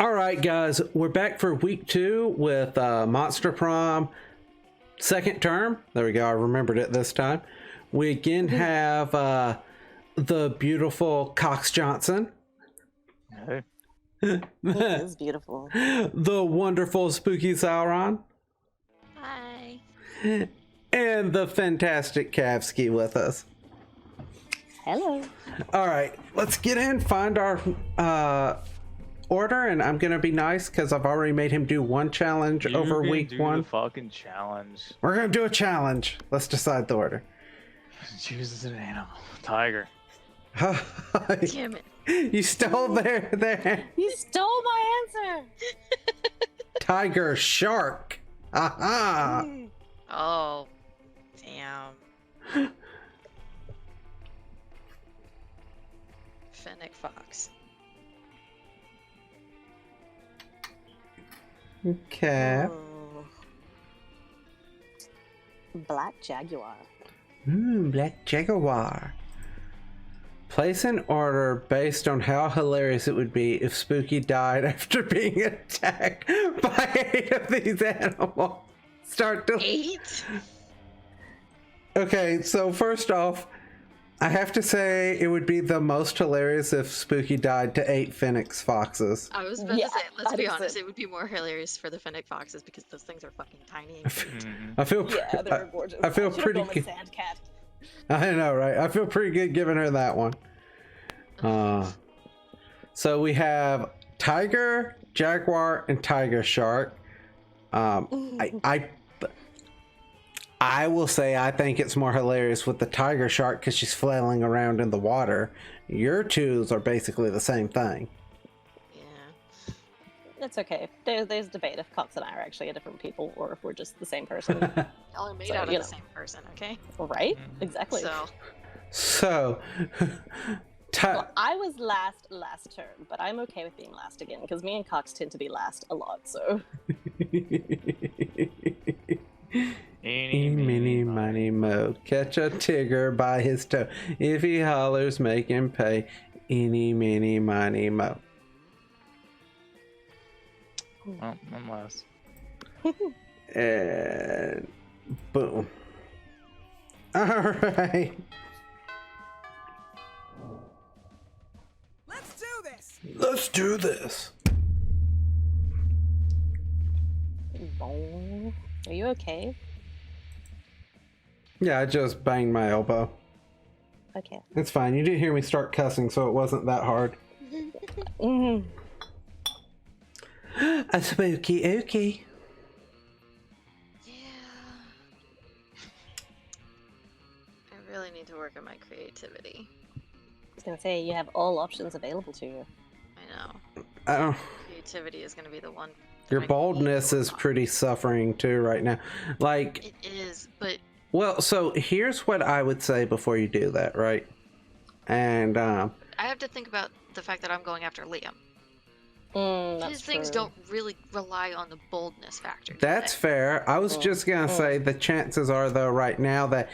All right, guys, we're back for week 2 with Monster Prom second term. There we go. I remembered it this time. We again have the beautiful Cox Johnson. Hey. It is beautiful. The wonderful Spooky Sauron. Hi. And the fantastic Kavsky with us. Hello. All right, let's get in, find our order, and I'm gonna be nice because I've already made him do one challenge over week 1. The fucking challenge. We're gonna do a challenge. Let's decide the order. Chooses an animal. Tiger. Damn it. You stole there. You stole my answer. Tiger, shark. Aha. Oh, damn. Fennec fox. Okay. Oh. Black jaguar. Black jaguar. Place an order based on how hilarious it would be if Spooky died after being attacked by 8 of these animals. Start to 8? Okay, so first off, I have to say it would be the most hilarious if Spooky died to 8 Phoenix foxes. I was about to say, let's be 100%. honest, it would be more hilarious for the Fennec foxes because those things are fucking tiny. I feel Yeah, they're gorgeous. I feel Should've pretty gone with good. Sand cat. I know, right? I feel pretty good giving her that one. So we have tiger, jaguar, and tiger shark. I will say I think it's more hilarious with the tiger shark because she's flailing around in the water. Your twos are basically the same thing. Yeah. It's okay. There's debate if Cox and I are actually different people or if we're just the same person. Y'all are made So, out of you the know. same person, okay? Right? Exactly. So, Well, I was last turn, but I'm okay with being last again because me and Cox tend to be last a lot. So Eeny, meeny, miny, mo. Catch a tigger by his toe. If he hollers, make him pay. Eeny, meeny, miny, mo. Well, I'm last. And boom. All right. Let's do this. Let's do this. are you okay? Yeah, I just banged my elbow. Okay. It's fine. You didn't hear me start cussing, so it wasn't that hard. Mm. A spooky ookie. yeah. I really need to work on my creativity. I was gonna say you have all options available to you. I know. Oh, Creativity is going to be the one. that your I need boldness to work is on. pretty suffering too right now. Like, It is, but well, so here's what I would say before you do that, right? And I have to think about the fact that I'm going after Liam. That's His things true. don't really rely on the boldness factor. do that's they? fair. I was just gonna say the chances are though right now that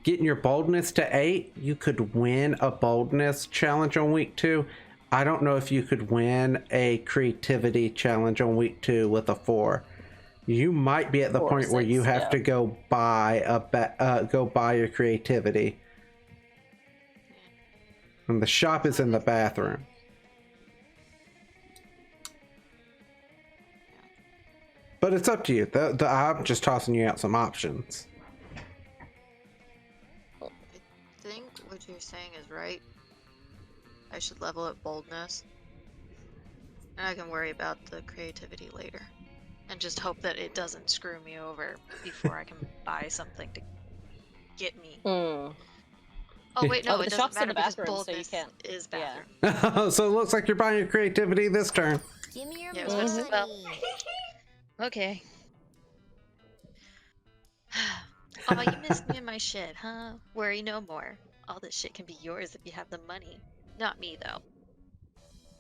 getting your boldness to 8, you could win a boldness challenge on week 2. I don't know if you could win a creativity challenge on week 2 with a 4. You might be at the 4 or point where 6, you have yeah. to go buy your creativity. And the shop is in the bathroom. But it's up to you. I'm just tossing you out some options. I think what you're saying is right. I should level up boldness. And I can worry about the creativity later. And just hope that it doesn't screw me over before I can buy something to get me. Mm. Oh wait, no, Oh, but it the doesn't shop's in matter the because bathroom, so you boldness can't- is yeah. bathroom. So it looks like you're buying your creativity this turn. Give me your Yeah, I was about to say, well, money. okay. Oh, you missed me in my shit, huh? Worry no more. All this shit can be yours if you have the money. Not me, though.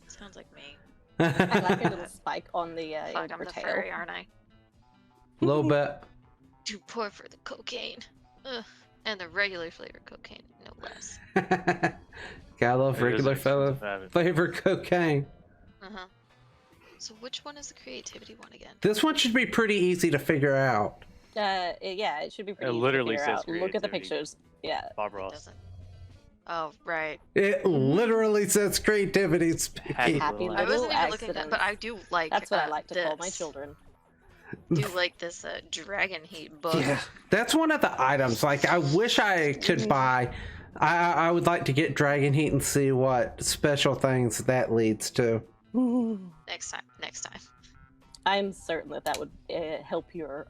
Sounds like me. I like a little spike on the Fuck, I'm your the tail. furry, aren't I? Little bit. Too poor for the cocaine. Ugh. And the regular flavored cocaine, no less. Gotta love It is regular expensive fella to have it. flavored cocaine. Uh-huh. So which one is the creativity one again? This one should be pretty easy to figure out. Yeah, it should be pretty easy literally to figure says out. Look at the creativity. pictures. Yeah. Bob It Ross. doesn't. Oh, right. It literally says creativity. Happy Happy little I wasn't Little even looking at that, but I do like. That's what I like to call my this. children. Do like this Dragon Heat book. Yeah, that's one of the items. Like, I wish I could buy. I would like to get Dragon Heat and see what special things that leads to. Next time. I'm certain that would help your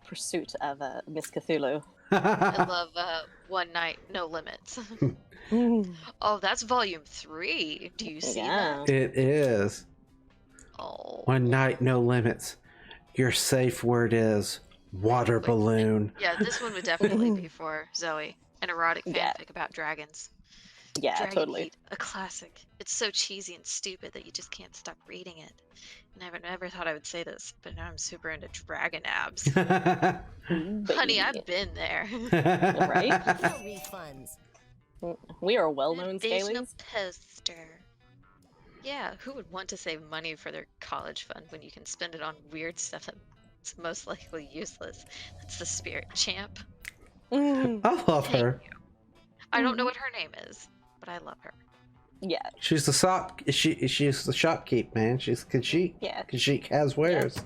pursuit of Miss Cthulhu. I love One Night No Limits. Oh, that's volume 3. Do you see that? It is. Oh. One night, no limits. Your safe word is water balloon. Yeah, this one would definitely be for Zoe. An erotic Yeah. fanfic about dragons. Yeah, Dragon totally. Heat, a classic. It's so cheesy and stupid that you just can't stop reading it. And I never thought I would say this, but now I'm super into dragon abs. Honey, I've been there. Right? No refunds. We are well-known Additional scalies. poster. Yeah, who would want to save money for their college fund when you can spend it on weird stuff that's most likely useless? That's the spirit champ. I love her. I don't know what her name is, but I love her. Yeah, She's the she's the shopkeep, man. She's Kajik. yeah. Kajik has wares.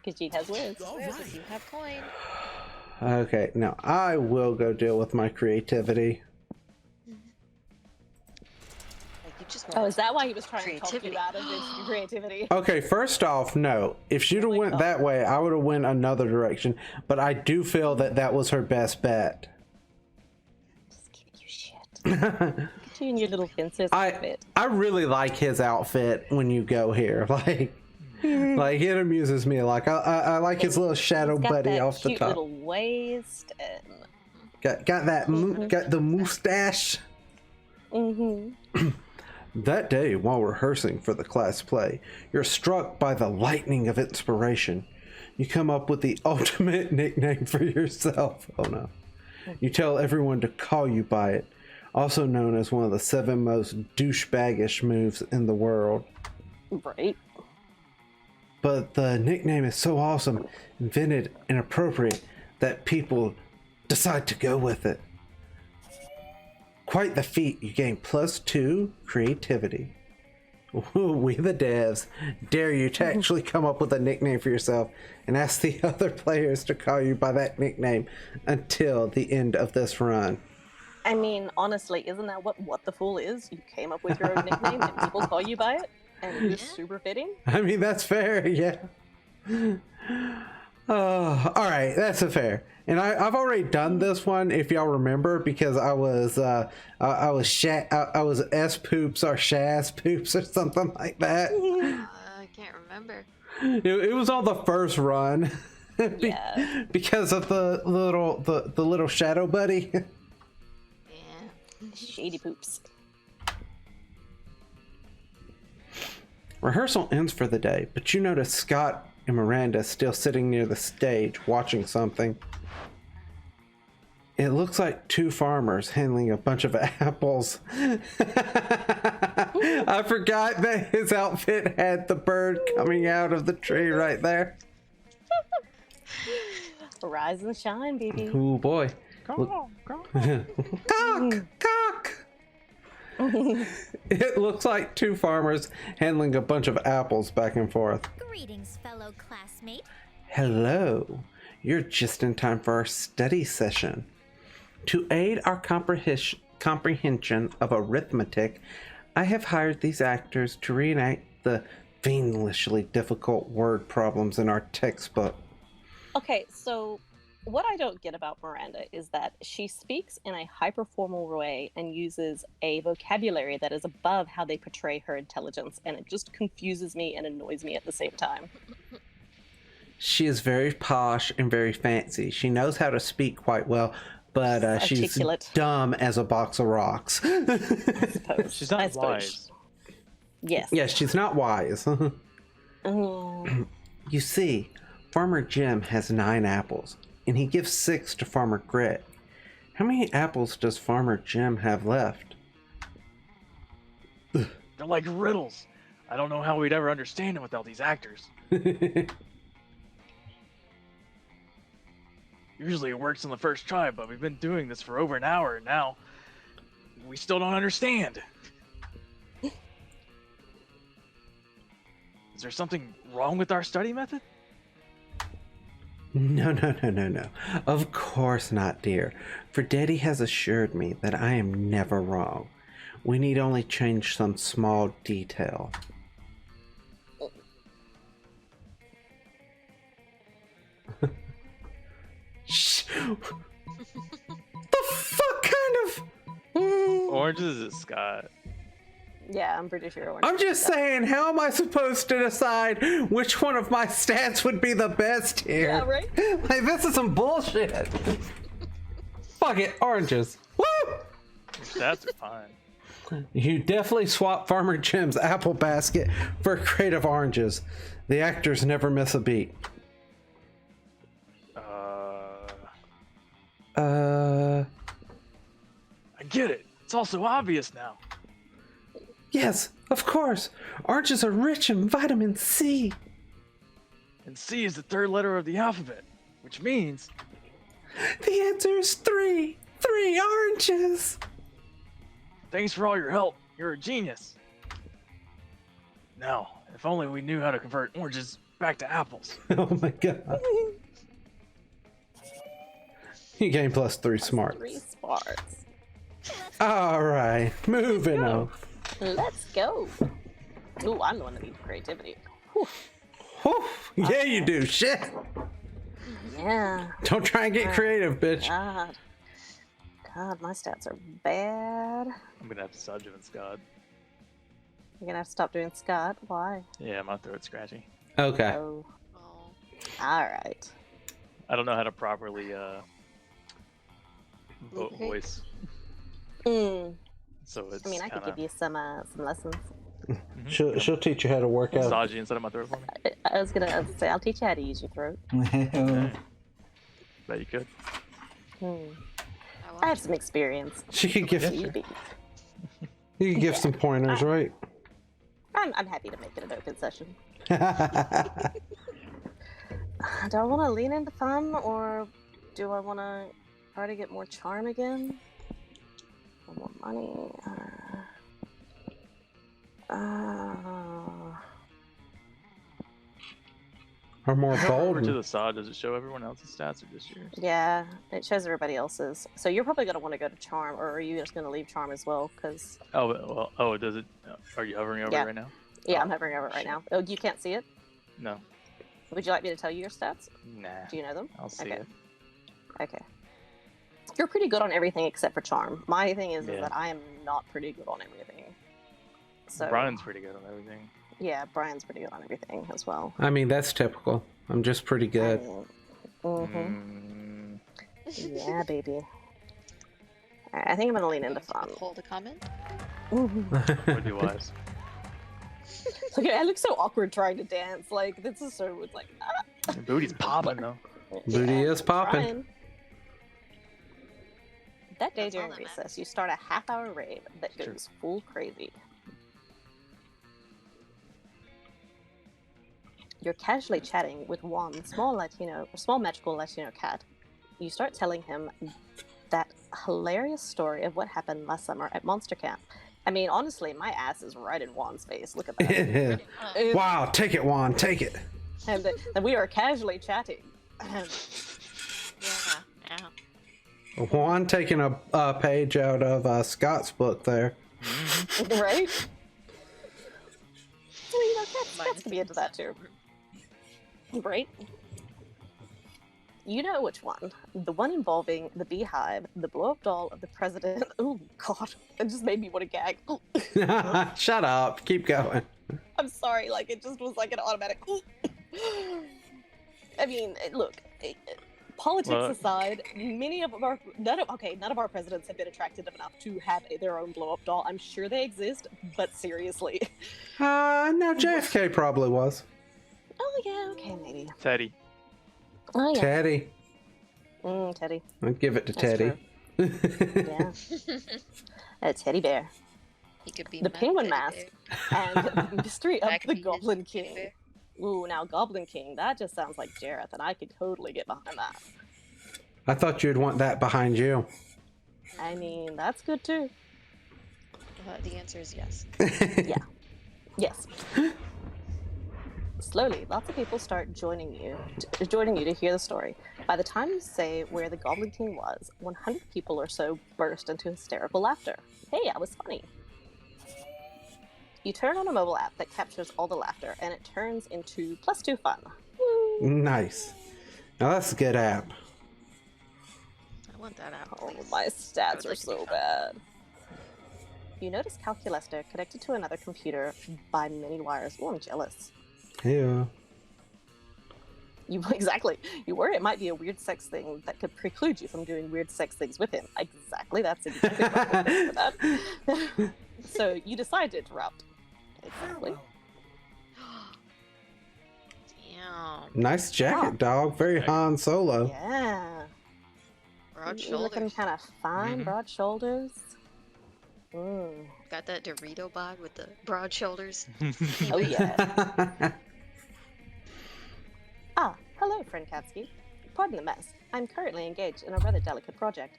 Khajiit has wares. If you have coin. Okay, now I will go deal with my creativity. Like you just Oh, is that why he was trying to talk Creativity. you out of his creativity? Okay, first off, no. If she'd have went that way, I would have went another direction. But I do feel that that was her best bet. Just giving you shit. Look at you and your little fences outfit. I really like his outfit when you go here. Like it amuses me. Like I like his little shadow He's got buddy that off the cute top. little waist and Got that got the mustache. That day, while rehearsing for the class play, you're struck by the lightning of inspiration. You come up with the ultimate nickname for yourself. Oh no. You tell everyone to call you by it, also known as one of the 7 most douchebaggish moves in the world. right. But the nickname is so awesome, invented, and appropriate that people decide to go with it. Quite the feat, you gain +2 creativity. We the devs dare you to actually come up with a nickname for yourself and ask the other players to call you by that nickname until the end of this run. I mean, honestly, isn't that what the fool is? You came up with your own nickname and people call you by it, and it's super fitting. I mean, that's fair, yeah. All right, that's a fair. And I've already done this one, if y'all remember, because I was S poops or Shaz poops or something like that. I can't remember. It was on the first run. Yeah. Because of the little shadow buddy. Yeah. Shady poops. Rehearsal ends for the day, but you notice Scott and Miranda still sitting near the stage watching something. It looks like 2 farmers handling a bunch of apples. I forgot that his outfit had the bird coming out of the tree right there. Rise and shine, baby. Oh boy. Cock! Cock! It looks like 2 farmers handling a bunch of apples back and forth. Greetings, fellow classmate. Hello. You're just in time for our study session. To aid our comprehension of arithmetic, I have hired these actors to reenact the fiendishly difficult word problems in our textbook. Okay, so what I don't get about Miranda is that she speaks in a hyper-formal way and uses a vocabulary that is above how they portray her intelligence, and it just confuses me and annoys me at the same time. She is very posh and very fancy. She knows how to speak quite well, but she's Articulate. dumb as a box of rocks. I suppose. She's I not suppose. wise. Yes. Yes, she's not wise. Mm, You see, Farmer Jim has 9 apples, and he gives 6 to Farmer Grit. How many apples does Farmer Jim have left? They're like riddles. I don't know how we'd ever understand it without these actors. Usually it works on the first try, but we've been doing this for over an hour now. We still don't understand. Is there something wrong with our study method? No. Of course not, dear. For Daddy has assured me that I am never wrong. We need only change some small detail. Shh. The fuck kind of... Oranges is Scott. Yeah, I'm pretty sure. I'm just saying, how am I supposed to decide which one of my stats would be the best here? Yeah, right? Like, this is some bullshit. Fuck it, oranges. Woo! Your stats are fine. You definitely swap Farmer Jim's apple basket for creative oranges. The actors never miss a beat. I get it. It's also obvious now. Yes, of course. Oranges are rich in vitamin C. And C is the third letter of the alphabet, which means The answer is 3. 3 oranges. thanks for all your help. You're a genius. Now, if only we knew how to convert oranges back to apples. Oh my god. You gain +3 smarts. 3 smarts. Alright, moving on. Let's go. Ooh, I'm the one that needs creativity. Whew. Whew, yeah, you do. Shit. Yeah. Don't try and get creative, bitch. God, my stats are bad. I'm gonna have to stop doing Scott. You're gonna have to stop doing Scott. Why? Yeah, my throat's scratchy. Okay. Oh. Oh. Alright. I don't know how to properly Okay. voice, Mm. so it's I mean, I could kinda give you some lessons. She'll teach you how to work out. massaging instead of my throat for me. I was gonna say, I'll teach you how to use your throat. Okay. Bet you could. I have some experience. She could give Yeah. you could give some pointers, right? I'm happy to make it an open session. Do I want to lean into fun, or do I want to try to get more charm again? Or more money? Or more Over to bold. the side, does it show everyone else's stats or just yours? Yeah, it shows everybody else's. So you're probably going to want to go to charm, or are you just going to leave charm as well? Because Oh, well, oh, does it? Are you hovering over Yeah. it right now? yeah, I'm hovering over it right now. Oh, you can't see it? No. Would you like me to tell you your stats? Nah. Do you know them? I'll see Okay. it. Okay. You're pretty good on everything except for charm. My thing is Yeah. that I am not pretty good on everything. So Brian's pretty good on everything. yeah, Brian's pretty good on everything as well. I mean, that's typical. I'm just pretty good. Mm-hmm. Mm, Yeah, baby. Alright, I think I'm gonna lean into fun. Hold a comment. would be wise. Look, I look so awkward trying to dance. Like this is so it's like Your booty's popping though. Booty is popping. trying. That day That's all during that recess, matters. you start a half-hour rave that True. goes full crazy. You're casually chatting with one small magical Latino cat. You start telling him that hilarious story of what happened last summer at Monster Camp. I mean, honestly, my ass is right in Juan's face. Look at that. It's- Wow, take it, Juan, take it. and we are casually chatting. Yeah. Juan taking a page out of Scott's book there. Right? Well, you know, cats can be into that too. Right? You know which one. The one involving the beehive, the blow-up doll of the president. Oh, God. It just made me want to gag. Ooh, Shut up. Keep going. I'm sorry. Like, it just was like an automatic. Ooh. I mean, look. Politics Well- aside, none of our presidents have been attractive enough to have their own blow-up doll. I'm sure they exist, but seriously. No, JFK probably was. Oh yeah, okay, maybe. Teddy. Oh yeah. Teddy. Teddy. I'll give it to That's Teddy. Yeah. A teddy bear. He could be The my penguin teddy mask, bear. and the mystery I of could the be his Goblin teddy King. bear. Ooh, now Goblin King, that just sounds like Jareth, and I could totally get behind that. I thought you'd want that behind you. I mean, that's good too. The answer is yes. Yeah. Yes. Slowly, lots of people start joining you to hear the story. By the time you say where the Goblin King was, 100 people or so burst into hysterical laughter. Hey, I was funny. You turn on a mobile app that captures all the laughter, and it turns into +2 fun. Woo! Nice. Now that's a good app. I want that app, Oh, please. my I stats would are like to be so fun. bad. You notice Calculester connected to another computer by many wires. Oh, I'm jealous. Yeah. Exactly. You worry it might be a weird sex thing that could preclude you from doing weird sex things with him. Exactly. That's exactly what I think for that. So you decide to interrupt. Exactly. Damn. Nice jacket, dog. Very Han Solo. Yeah. Broad You're looking shoulders. kind of fine, Mhm. broad shoulders. Mm. Got that Dorito bod with the broad shoulders. Oh, yeah. Ah, hello, friend Katsky. Pardon the mess. I'm currently engaged in a rather delicate project.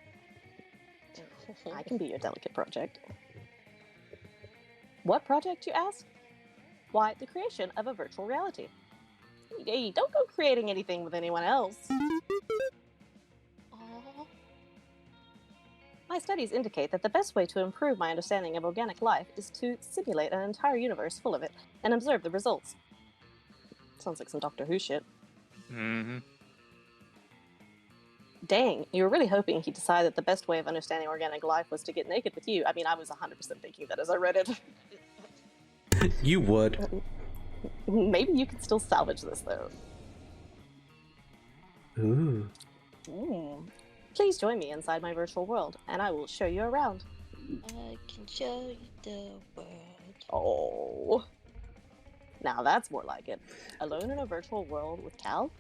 I can be your delicate project. What project, you ask? Why, the creation of a virtual reality. Hey, don't go creating anything with anyone else. Aw. My studies indicate that the best way to improve my understanding of organic life is to simulate an entire universe full of it and observe the results. Sounds like some Doctor Who shit. Mm-hmm. Dang, you were really hoping he'd decide that the best way of understanding organic life was to get naked with you. I mean, I was 100% thinking that as I read it. You would. Maybe you can still salvage this, though. Ooh. Please join me inside my virtual world, and I will show you around. I can show you the world. Oh. Now that's more like it. Alone in a virtual world with Cal?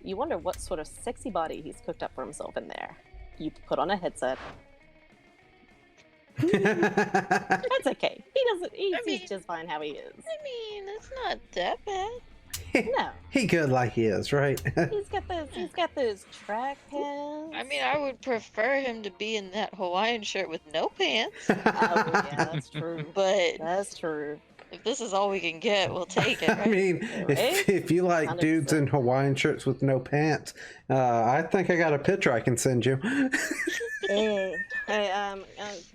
You wonder what sort of sexy body he's cooked up for himself in there. You put on a headset. That's okay. He's mean- just fine how he is. I mean, it's not that bad. No. He good like he is, right? He's got those track pants. I mean, I would prefer him to be in that Hawaiian shirt with no pants. Oh, yeah, that's true. But That's true. if this is all we can get, we'll take it. I Right? mean, if you like dudes 100%. in Hawaiian shirts with no pants, I think I got a picture I can send you. Hey,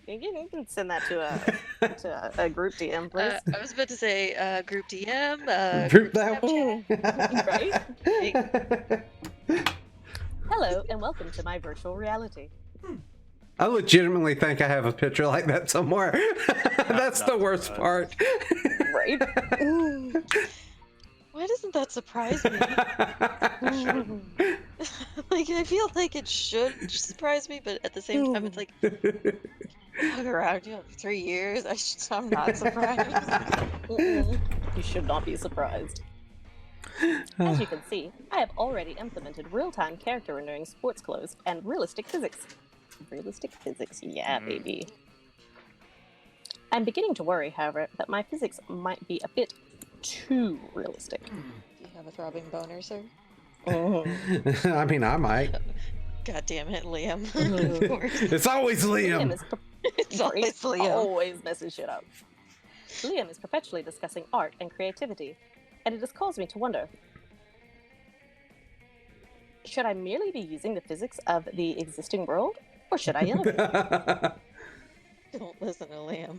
you can send that to a group DM, please. I was about to say group DM. Group that Right? Hello, and welcome to my virtual reality. I legitimately think I have a picture like that somewhere. That's the not worst surprised. part. Right? Why doesn't that surprise me? Like, I feel like it should surprise me, but at the same time, it's like, I've hung around you for 3 years. I'm not surprised. You should not be surprised. As you can see, I have already implemented real-time character rendering, sports clothes, and realistic physics. Realistic physics, yeah, baby. I'm beginning to worry, however, that my physics might be a bit too realistic. Do you have a throbbing boner, sir? I mean, I might. God damn it, Liam. Of course. It's always Liam. It's always Liam. Always messes shit up. Liam is perpetually discussing art and creativity, and it has caused me to wonder, should I merely be using the physics of the existing world, or should I innovate? Don't listen to Liam.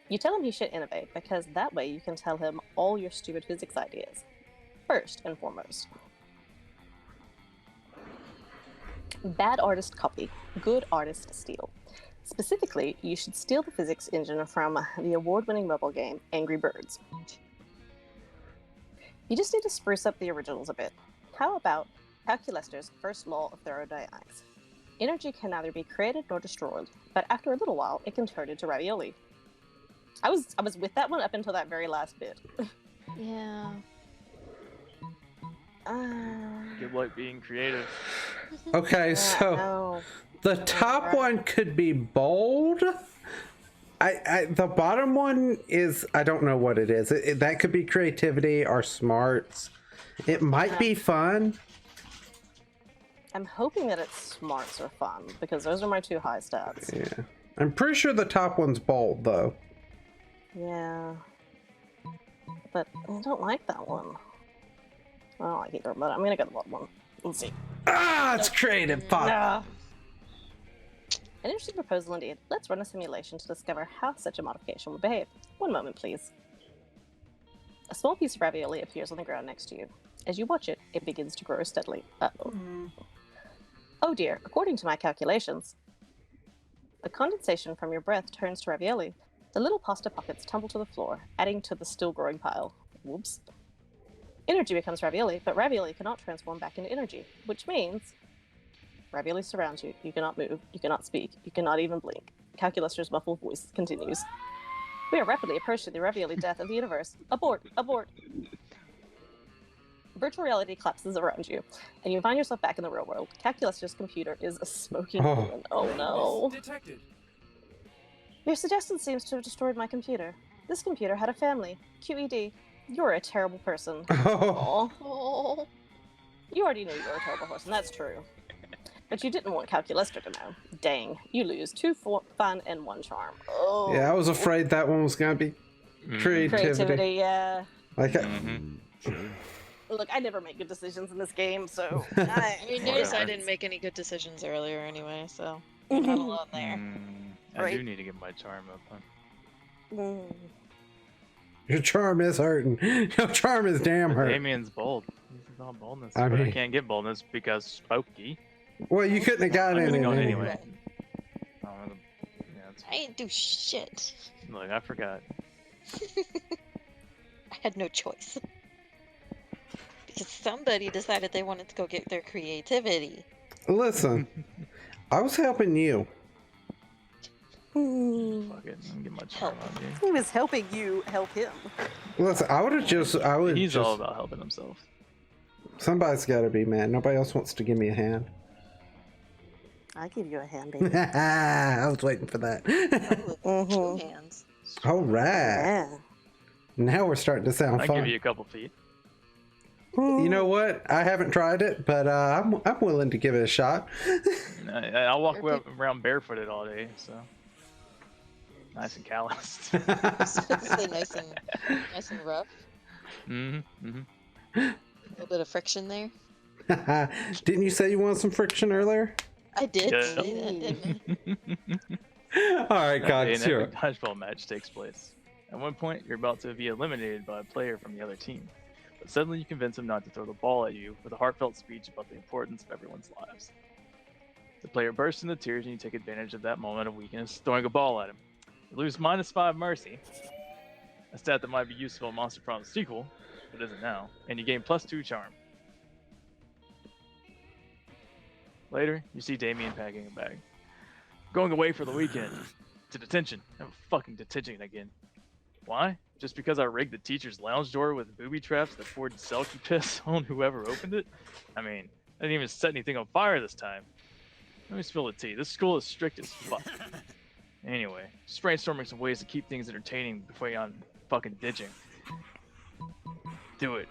You tell him he should innovate, because that way you can tell him all your stupid physics ideas. First and foremost. Bad artist copy, good artist steal. Specifically, you should steal the physics engine from the award-winning mobile game Angry Birds. You just need to spruce up the originals a bit. How about Calculester's first law of thermodynamics? Energy can neither be created nor destroyed, but after a little while, it can turn into ravioli. I was with that one up until that very last bit. Yeah. Good luck being creative. Okay, so No. the top one could be bold, The bottom one is, I don't know what it is. That could be creativity or smarts. It might be fun. I'm hoping that it's smarts or fun, because those are my two high stats. Yeah. I'm pretty sure the top one's bold, though. Yeah. But I don't like that one. I don't like either, but I'm gonna go the bottom one. Let's see. Ah, it's creative. Fuck. Nah. An interesting proposal indeed. Let's run a simulation to discover how such a modification would behave. One moment, please. A small piece of ravioli appears on the ground next to you. As you watch it, it begins to grow steadily. Uh-oh. Oh dear, according to my calculations. The condensation from your breath turns to ravioli. The little pasta pockets tumble to the floor, adding to the still growing pile. Whoops. Energy becomes ravioli, but ravioli cannot transform back into energy, which means ravioli surrounds you. You cannot move. You cannot speak. You cannot even blink. Calculus's muffled voice continues. We are rapidly approaching the ravioli death of the universe. Abort! Abort! Virtual reality collapses around you, and you find yourself back in the real world. Calculus's computer is a smoking ruin. Oh no. Detected. Your suggestion seems to have destroyed my computer. This computer had a family. QED. You're a terrible person. Oh. Oh. You already knew you were a terrible person, that's true. But you didn't want Calculuster to know. Dang, you lose 2 fun and 1 charm. Oh. Yeah, I was afraid that one was going to be creativity. Yeah. Like, Look, I never make good decisions in this game, so... I mean, notice I didn't make any good decisions earlier anyway, so... Not alone there. I do need to get my charm up, huh? your charm is hurting. Your charm is damn hurt. Damien's bold. He's all boldness. I But I mean- can't get boldness because Spooky. Well, you couldn't have gotten I'm it gonna go anyway. anyway. Oh, yeah, I ain't do shit. look, I forgot. I had no choice. Because somebody decided they wanted to go get their creativity. Listen, I was helping you. Fuck it, I'm gonna get my charm on you. He was helping you help him. Listen, I would have just. I would. He's just, all about helping himself. Somebody's got to be mad. Nobody else wants to give me a hand. I give you a hand, baby. I was waiting for that. Two hands. All right. Yeah. Now we're starting to sound I fun. give you a couple feet. You know what? I haven't tried it, but I'm willing to give it a shot. I'll walk around barefooted all day, so nice and calloused. Say nice and rough. Mm-hmm. A little bit of friction there. Didn't you say you wanted some friction earlier? I did Yeah. say that, didn't All right, God, An sure. epic dodgeball match takes place. At one point, you're about to be eliminated by a player from the other team, but suddenly you convince him not to throw the ball at you with a heartfelt speech about the importance of everyone's lives. The player bursts into tears and you take advantage of that moment of weakness, throwing a ball at him. You lose -5 mercy, a stat that might be useful in Monster Prom's sequel, but isn't now, and you gain +2 charm. Later, you see Damien packing a bag. Going away for the weekend. To detention. I'm fucking detention again. Why? Just because I rigged the teacher's lounge door with booby traps that poured selkie piss on whoever opened it? I mean, I didn't even set anything on fire this time. Let me spill the tea. This school is strict as fuck. Anyway, just brainstorming some ways to keep things entertaining before you're on fucking ditching. Do it.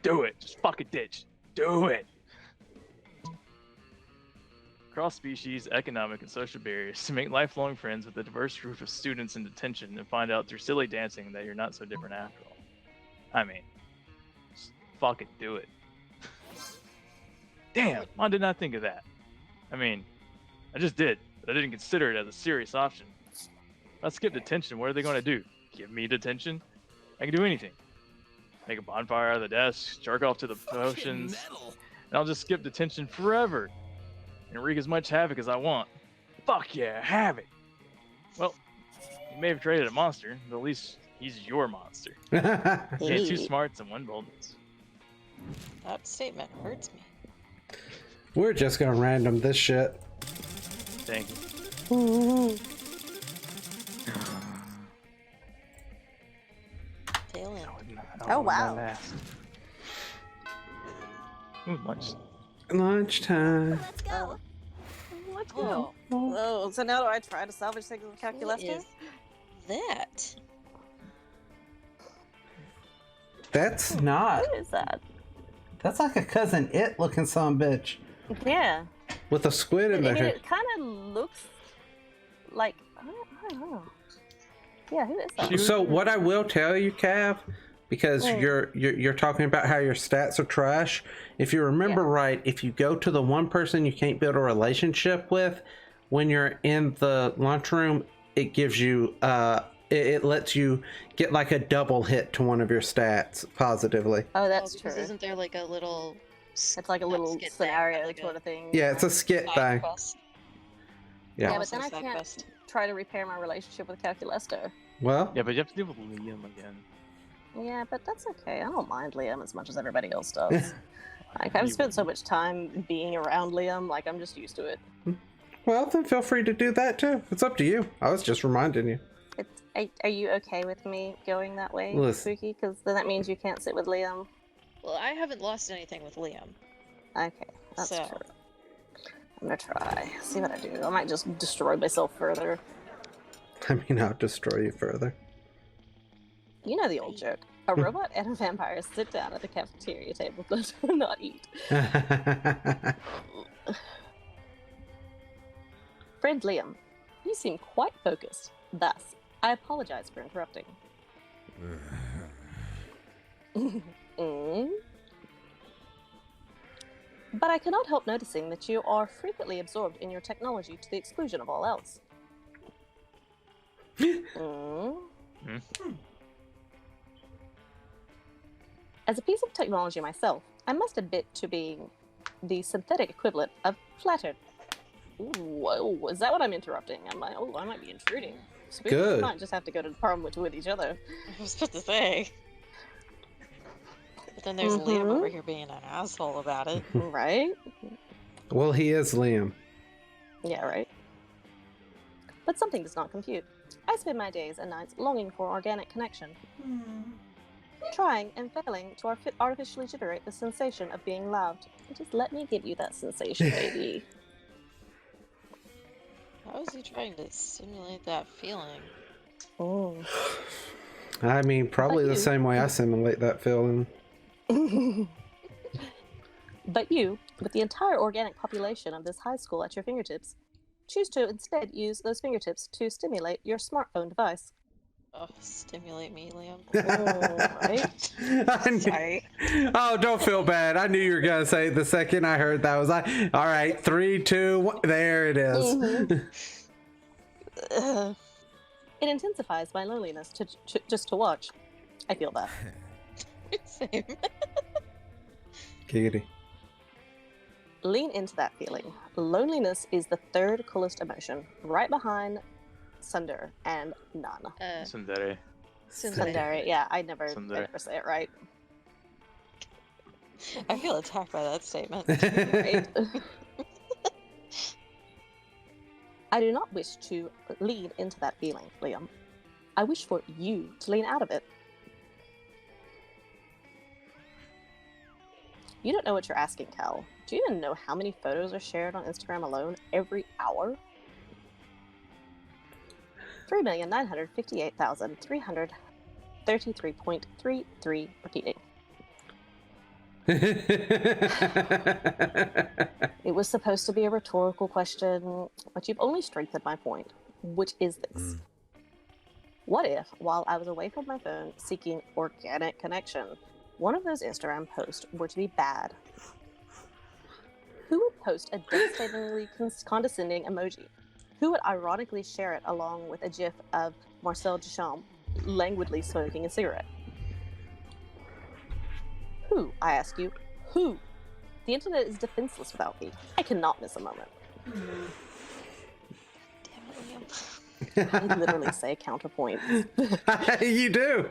Do it. Just fucking ditch. Do it. Cross-species, economic, and social barriers to make lifelong friends with a diverse group of students in detention and find out through silly dancing that you're not so different after all. I mean, just fucking do it. Damn, why didn't I think of that? I mean, I just did, but I didn't consider it as a serious option. If I skip detention, what are they going to do? Give me detention? I can do anything. Make a bonfire out of the desk, jerk off to the potions, and I'll just skip detention forever and wreak as much havoc as I want. Fuck yeah, have it! Well, you may have created a monster, but at least he's your monster. You gain 2 smarts and 1 boldness. That statement hurts me. We're just gonna random this shit. Thank you. Tail end. Oh, wow. Ooh, lunch. Lunchtime. Let's go. much Oh, Oh, so now do I try to salvage things with what calculus? is that? That's not. What is that? That's like a cousin it looking son bitch Yeah. with a squid in I the mean, hair. it kind of looks like I don't know. Yeah, who is that? So what I will tell you, Cav, because you're talking about how your stats are trash. If you remember right, if you go to the one person you can't build a relationship with, when you're in the lunchroom, it gives you it lets you get like a double hit to one of your stats positively. Oh, that's because true. isn't there like a little... It's like a not little skit thing, but scenario like sort of thing. Yeah, it's a skit side thing. quest? Yeah. Yeah, but then I Side can't quest. try to repair my relationship with Calculesto. Well, Yeah, but you have to deal with Liam again. Yeah, but that's okay. I don't mind Liam as much as everybody else does. Like, I've spent so much time being around Liam, like, I'm just used to it. well, then feel free to do that too. It's up to you. I was just reminding you. Are you okay with me going that way, Listen. Spooky? Because then that means you can't sit with Liam. Well, I haven't lost anything with Liam. Okay, that's So. true. I'm gonna try. See what I do. I might just destroy myself further. I mean, I'll destroy you further. You know the old joke. A robot and a vampire sit down at the cafeteria table but do not eat. Friend Liam, you seem quite focused. Thus, I apologize for interrupting. But I cannot help noticing that you are frequently absorbed in your technology to the exclusion of all else. As a piece of technology myself, I must admit to being the synthetic equivalent of flattered. Ooh, whoa, is that what I'm interrupting? I might be intruding. Spooky, Good. We might just have to go to the prom with each other. I was about to say. But then there's Liam over here being an asshole about it. Right? Well, he is Liam. Yeah, right. But something does not compute. I spend my days and nights longing for organic connection. Trying and failing to artificially generate the sensation of being loved. Just let me give you that sensation, baby. How is he trying to simulate that feeling? Oh. I mean, probably the you. same way I simulate that feeling. But you, with the entire organic population of this high school at your fingertips, choose to instead use those fingertips to stimulate your smartphone device. Oh, stimulate me, Liam. Right? Sorry. Oh, don't feel bad. I knew you were going to say it the second I heard that. I was like, all right, 3, 2, 1. There it is. It intensifies my loneliness to just to watch. I feel that. Same. Giggity. Lean into that feeling. Loneliness is the third coolest emotion, right behind Sunder and Nana. Sundere. Sundari. Yeah, I never say it right. I feel attacked by that statement. Right? I do not wish to lean into that feeling, Liam. I wish for you to lean out of it. You don't know what you're asking, Cal. Do you even know how many photos are shared on Instagram alone every hour? 3,958,333.33 repeating. It was supposed to be a rhetorical question, but you've only strengthened my point, which is this. What if, while I was away from my phone seeking organic connection, one of those Instagram posts were to be bad? Who would post a devastatingly condescending emoji? Who would ironically share it along with a gif of Marcel Duchamp languidly smoking a cigarette? Who, I ask you, who? The internet is defenseless without me. I cannot miss a moment. Damn it, Liam. I literally say counterpoint. You do.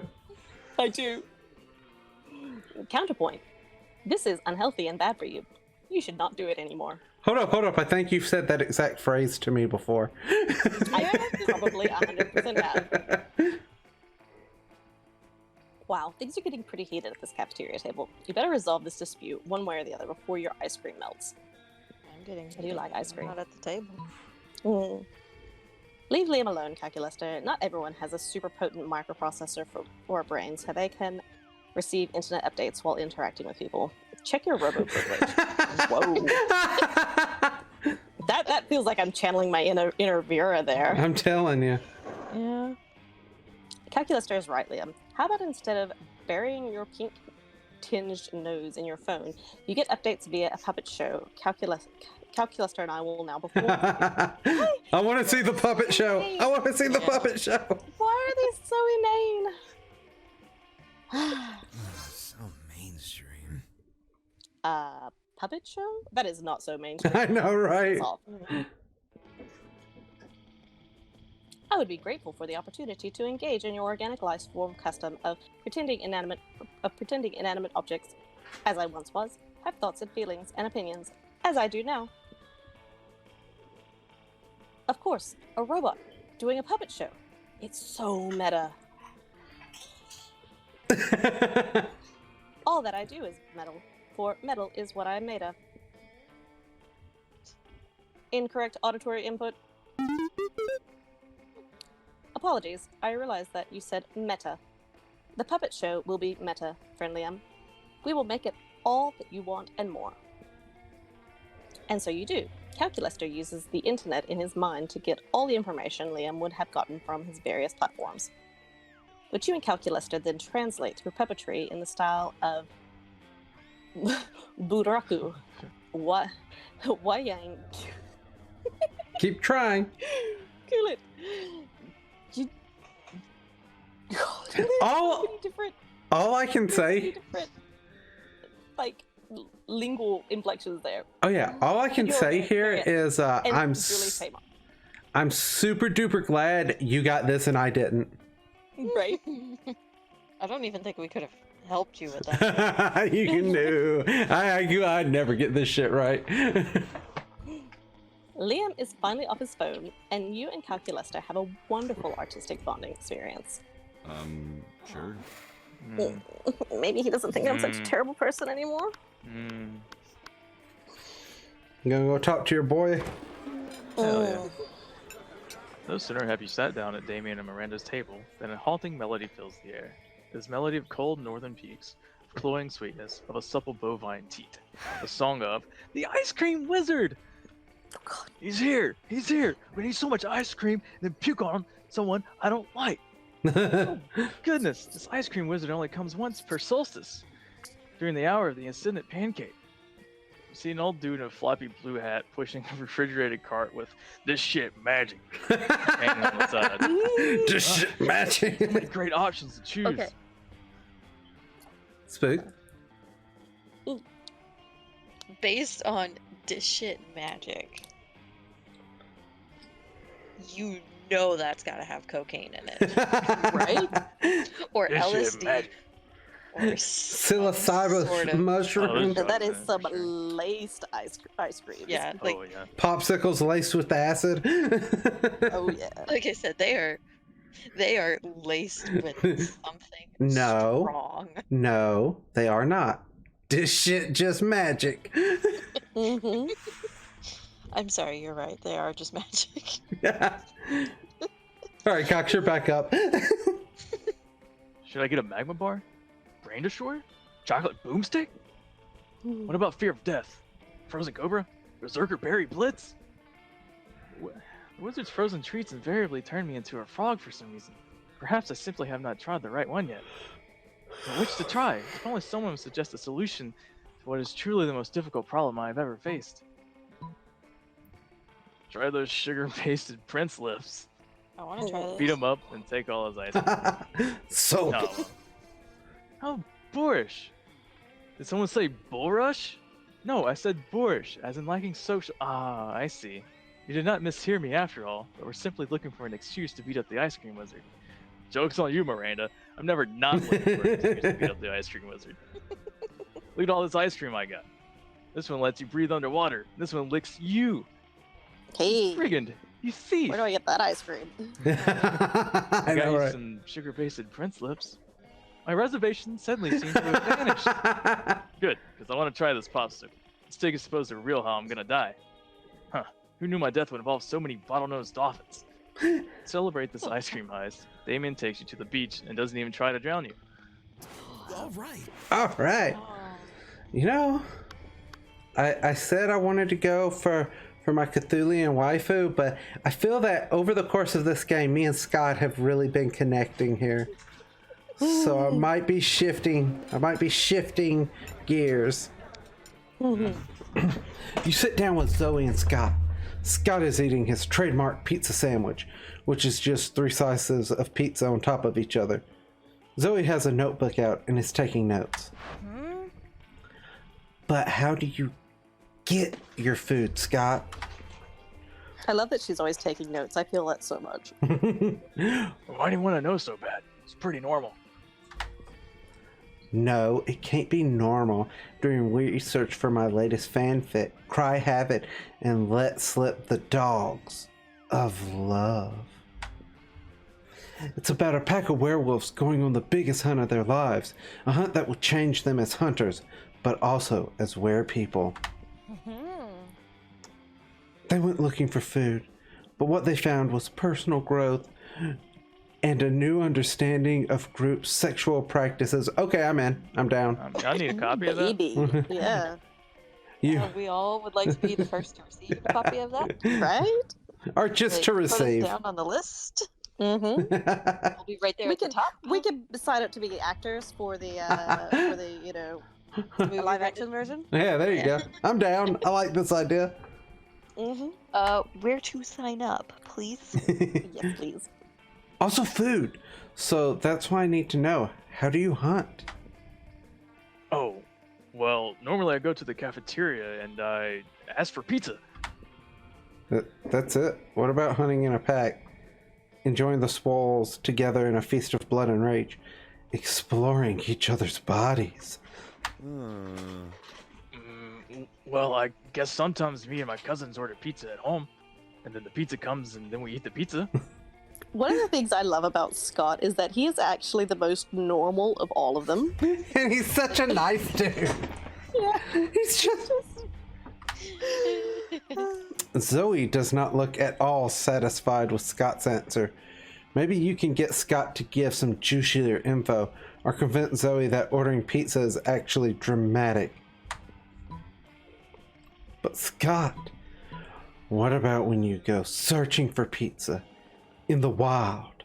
I do. Counterpoint. This is unhealthy and bad for you. You should not do it anymore. Hold up. I think you've said that exact phrase to me before. I probably 100% have. Wow, things are getting pretty heated at this cafeteria table. You better resolve this dispute one way or the other before your ice cream melts. I'm I'm getting. I do like ice I'm cream. Not at the table. Mm. Leave Liam alone, Calculaster. Not everyone has a super potent microprocessor or a brain, so they can receive internet updates while interacting with people. Check your robo privilege. Whoa. That feels like I'm channeling my inner Vera there. I'm telling you. Yeah. Calculaster is right, Liam. How about instead of burying your pink tinged nose in your phone, you get updates via a puppet show. Calculaster and I will now perform. I want to see the puppet show. I want to see the puppet show. Why are they so inane? So mainstream. Puppet show? That is not so mainstream. I know, right? It's off. I would be grateful for the opportunity to engage in your organic life form custom of pretending inanimate objects, as I once was, have thoughts and feelings and opinions, as I do now. Of course, a robot doing a puppet show. It's so meta. All that I do is metal, for metal is what I am made of. Incorrect auditory input. Apologies, I realized that you said meta. The puppet show will be meta, friend Liam. We will make it all that you want and more. And so you do. Calculaster uses the internet in his mind to get all the information Liam would have gotten from his various platforms, which you and Calculaster then translate through puppetry in the style of Buraku, Wayang. Keep trying. Cool it. All I can say. Like lingual inflections there. Oh yeah, all I can say here is I'm super duper glad you got this and I didn't. Right? I don't even think we could have helped you with that. You can do. I'd never get this shit right. Liam is finally off his phone, and you and Calculaster have a wonderful artistic bonding experience. Sure. Maybe he doesn't think I'm such a terrible person anymore. You gonna go talk to your boy? Hell yeah. No sooner have you sat down at Damien and Miranda's table than a haunting melody fills the air. This melody of cold northern peaks, of cloying sweetness, of a supple bovine teat. The song of the Ice Cream Wizard! Oh, God. He's here! He's here! We need so much ice cream, then puke on someone I don't like. Oh, goodness, this ice cream wizard only comes once per solstice, during the hour of the incident pancake. You see an old dude in a floppy blue hat pushing a refrigerated cart with "This shit magic" hanging on the side. This shit magic. So many great options to choose. Okay. Spook. Based on this shit magic, you know that's gotta have cocaine in it, Right? or This shit LSD, magic. or Psilocybin sort of mushroom. Oh, That is for some sure. laced ice cream. Yeah, like Oh yeah. Popsicles laced with acid. Oh yeah. like I said, they are laced with something No. strong. No, they are not. This shit just magic. Mm-hmm. I'm sorry, you're right. They are just magic. All right, Cox, you're back up. Should I get a magma bar? Brain destroyer? Chocolate boomstick? What about fear of death? Frozen cobra? Berserker berry blitz? The wizard's frozen treats invariably turn me into a frog for some reason. Perhaps I simply have not tried the right one yet. But which to try? If only someone would suggest a solution to what is truly the most difficult problem I have ever faced. Try those sugar-pasted prince lips. I want to try this. Beat him up and take all his ice cream. So No. How boorish. Did someone say bull rush? No, I said boorish, as in lacking social. Ah, I see. You did not mishear me after all, but were simply looking for an excuse to beat up the ice cream wizard. Joke's on you, Miranda. I'm never not looking for an excuse to beat up the ice cream wizard. Look at all this ice cream I got. This one lets you breathe underwater. This one licks you. Hey, Brigand, you thief! where do I get that ice cream? I I got know, you right? some sugar-basted prince lips. My reservation suddenly seems to have vanished. Good, because I want to try this popsicle. This steak is supposed to reveal how I'm gonna die. Who knew my death would involve so many bottlenose dolphins? To celebrate this ice cream heist, Damien takes you to the beach and doesn't even try to drown you. All right. All right. You know, I said I wanted to go for my Cthulian waifu, but I feel that over the course of this game, me and Scott have really been connecting here. So I might be shifting. Gears. You sit down with Zoe and Scott. Scott is eating his trademark pizza sandwich, which is just 3 slices of pizza on top of each other. Zoe has a notebook out and is taking notes. But how do you get your food, Scott? I love that she's always taking notes. I feel that so much. Why do you want to know so bad? It's pretty normal. No, it can't be normal. Doing research for my latest fanfic, Cry Have It and Let Slip the Dogs of Love. It's about a pack of werewolves going on the biggest hunt of their lives. A hunt that will change them as hunters, but also as were-people. They went looking for food, but what they found was personal growth and a new understanding of group sexual practices. Okay, I'm in. I'm down. I need a copy of that. Baby. Yeah. You We all would like to be the first to receive a copy of that. Right? are just Like, to put us receive. down on the list. Mm-hmm. We'll be right there We at the could top. we could sign up to be actors for the Movie live action version. Yeah, there you go. I'm down. I like this idea. Mm-hmm. Where to sign up, please? Yes, please. Also food. So that's why I need to know. How do you hunt? Oh, well, normally I go to the cafeteria and I ask for pizza. That's it. What about hunting in a pack? Enjoying the spoils together in a feast of blood and rage. Exploring each other's bodies. Well, I guess sometimes me and my cousins order pizza at home, and then the pizza comes and then we eat the pizza. One of the things I love about Scott is that he is actually the most normal of all of them. And he's such a nice dude. Yeah. He's just... Zoe does not look at all satisfied with Scott's answer. Maybe you can get Scott to give some juicier info, or convince Zoe that ordering pizza is actually dramatic. But Scott, what about when you go searching for pizza in the wild?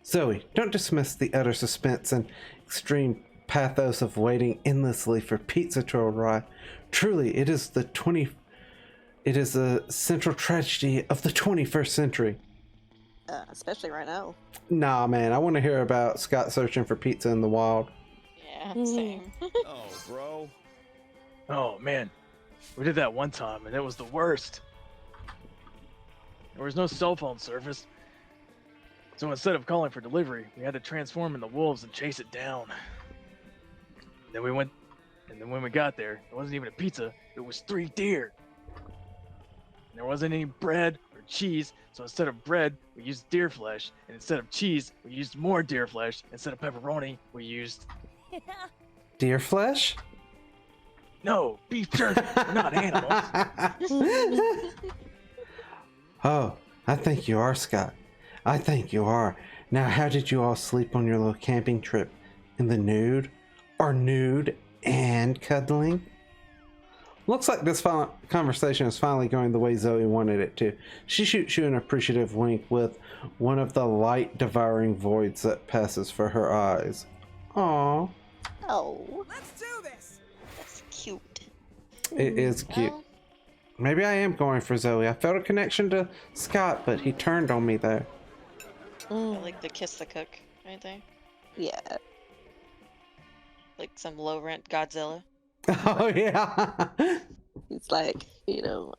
Zoe, don't dismiss the utter suspense and extreme pathos of waiting endlessly for pizza to arrive. Truly, it is the central tragedy of the 21st century. Especially right now. Nah, man, I want to hear about Scott searching for pizza in the wild. Yeah, same. Oh, bro. Oh man, we did that one time and it was the worst. There was no cell phone service, so instead of calling for delivery, we had to transform into wolves and chase it down. Then when we got there, it wasn't even a pizza, it was 3 deer. And there wasn't any bread or cheese, so instead of bread, we used deer flesh, and instead of cheese, we used more deer flesh. Instead of pepperoni, we used Deer flesh? no beef jerky. We're not animals. Oh, I think you are, Scott. I think you are. Now, how did you all sleep on your little camping trip? In the nude? Or nude and cuddling? Looks like this conversation is finally going the way Zoe wanted it to. She shoots you an appreciative wink with one of the light-devouring voids that passes for her eyes. Aww. Oh. That's cute. It is cute. Well, Maybe I am going for Zoe. I felt a connection to Scott, but he turned on me there. I like the kiss the cook right there. Yeah. Like some low rent Godzilla. Oh, yeah. It's like,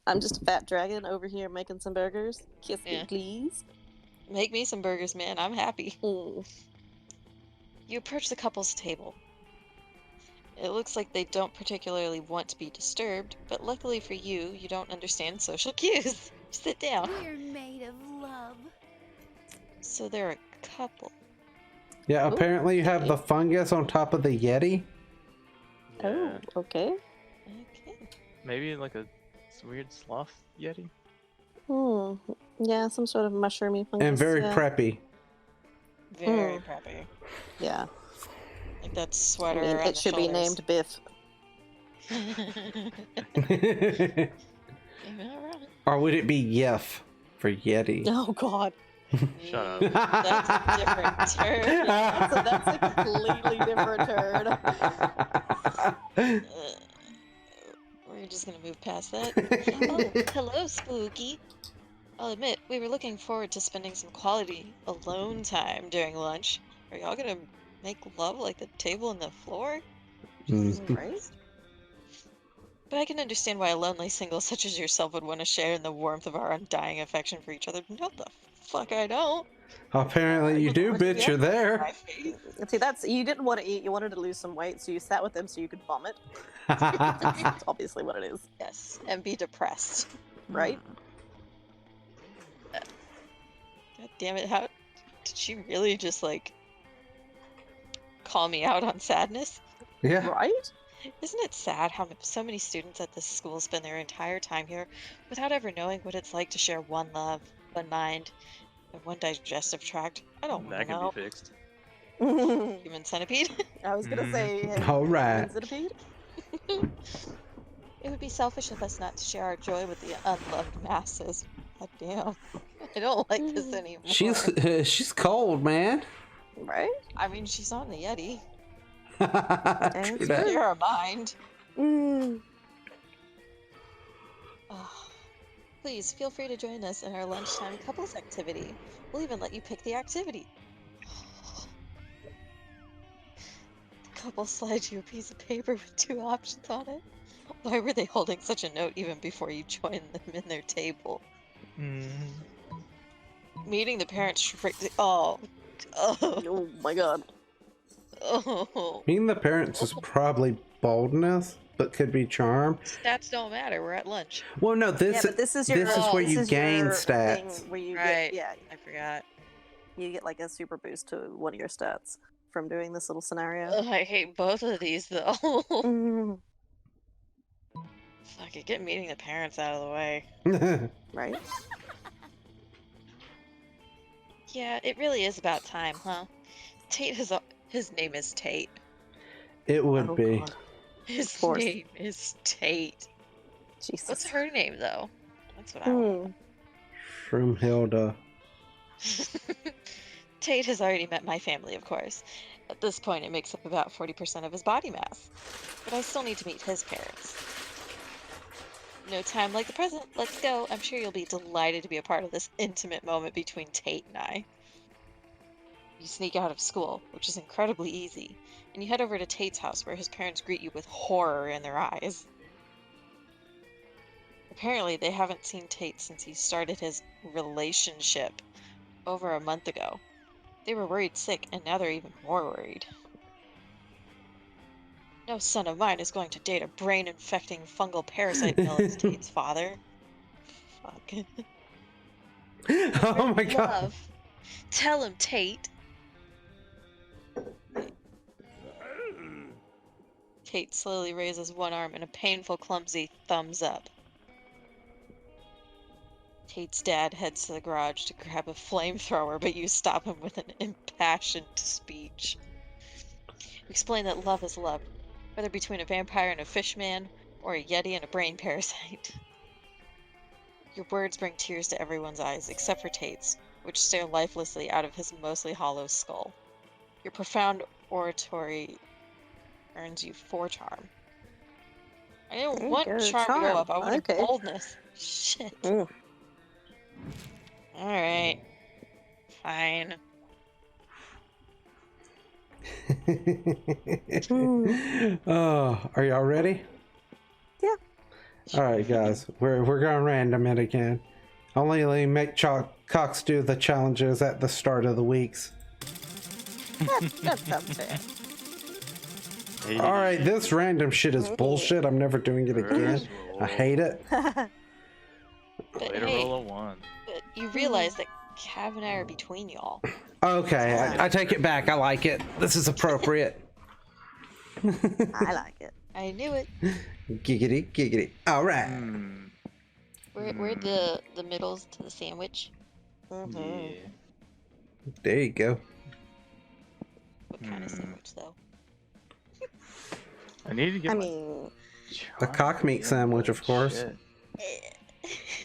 I'm just a fat dragon over here making some burgers. Kiss Yeah. me, please. Make me some burgers, man. I'm happy. Mm. You approach the couple's table. It looks like they don't particularly want to be disturbed, but luckily for you, you don't understand social cues. Sit down. We're made of love. So they're a couple. Yeah, Ooh, apparently you have the fungus on top of the Yeti. Oh, okay. Okay. Maybe like a It's a weird sloth yeti. Yeah, some sort of mushroomy fungus. And very yeah. preppy. Very preppy. Yeah. Like that I sweater mean, around it the should be shoulders. named Biff. You're not wrong. Or would it be Yef for Yeti? Oh, God. Shut up. That's a different term. That's a completely different turd. We're just gonna move past that. Oh, hello, Spooky. I'll admit, we were looking forward to spending some quality alone time during lunch. Are y'all gonna make love like the table and the floor? Jesus Mm. Christ. But I can understand why a lonely single such as yourself would want to share in the warmth of our undying affection for each other. No, the fuck I don't. Apparently you do, bitch. You're there. My face. See, that's you didn't want to eat. You wanted to lose some weight, so you sat with them so you could vomit. That's obviously what it is, Yes, and be depressed. right? God damn it, how did she really just like call me out on sadness? Yeah. Right? Isn't it sad how so many students at this school spend their entire time here without ever knowing what it's like to share one love, one mind, and one digestive tract? I don't want That to can know. be fixed. I Human centipede? was gonna say. All right. Centipede? It would be selfish of us not to share our joy with the unloved masses. God damn. I don't like this anymore. She's cold, man. Right? I mean, she's on the Yeti. True that. You're a mind. Mm. Oh. Please feel free to join us in our lunchtime couples activity. We'll even let you pick the activity. The couple slides you a piece of paper with 2 options on it. Why were they holding such a note even before you joined them in their table? Meeting the parents. Oh. Oh my God. Oh. Meeting the parents is probably boldness, but could be charm. Stats don't matter. We're at lunch. Well, no, Yeah, but this is your. this is where this you is gain your stats. thing where you Right. get, yeah, I forgot. you get like a super boost to one of your stats from doing this little scenario. Ugh, I hate both of these though. Mm. Fuck it, get meeting the parents out of the way. Right? Yeah, it really is about time, huh? Tate has his name is Tate. It would Oh, be. God. His course. name is Tate. Jesus. What's her name though? That's what I want. Shroomhilda. Tate has already met my family, of course. At this point, it makes up about 40% of his body mass. But I still need to meet his parents. No time like the present. Let's go. I'm sure you'll be delighted to be a part of this intimate moment between Tate and I. You sneak out of school, which is incredibly easy, and you head over to Tate's house where his parents greet you with horror in their eyes. Apparently, they haven't seen Tate since he started his relationship over a month ago. They were worried sick, and now they're even more worried. No son of mine is going to date a brain-infecting fungal parasite villain's Tate's father. Fuck. Oh my god. Love. Tell him, Tate. Tate slowly raises one arm in a painful, clumsy thumbs up. Tate's dad heads to the garage to grab a flamethrower, but you stop him with an impassioned speech. You explain that love is love, whether between a vampire and a fishman, or a yeti and a brain parasite. Your words bring tears to everyone's eyes, except for Tate's, which stare lifelessly out of his mostly hollow skull. Your profound oratory earns you 4 charm. I didn't There you want go, charm to go charm. up, I wanted Okay. boldness. Shit. Mm. Alright. Fine. Oh, are y'all ready? Yeah. All right, guys, we're going random it again. Only make Cox do the challenges at the start of the weeks. That sounds fair. Hey, All right, this random shit is bullshit. I'm never doing it again. first I hate it. But Way to hey, roll a 1. but you realize that Cav and I are between y'all. Okay, I take it back. I like it. This is appropriate. I like it. I knew it. Giggity, giggity. All right. We're the middles to the sandwich. Mhm. Yeah. There you go. What kind of sandwich though? I need to get I my mean, The charm cock meat again, sandwich, but of course. shit.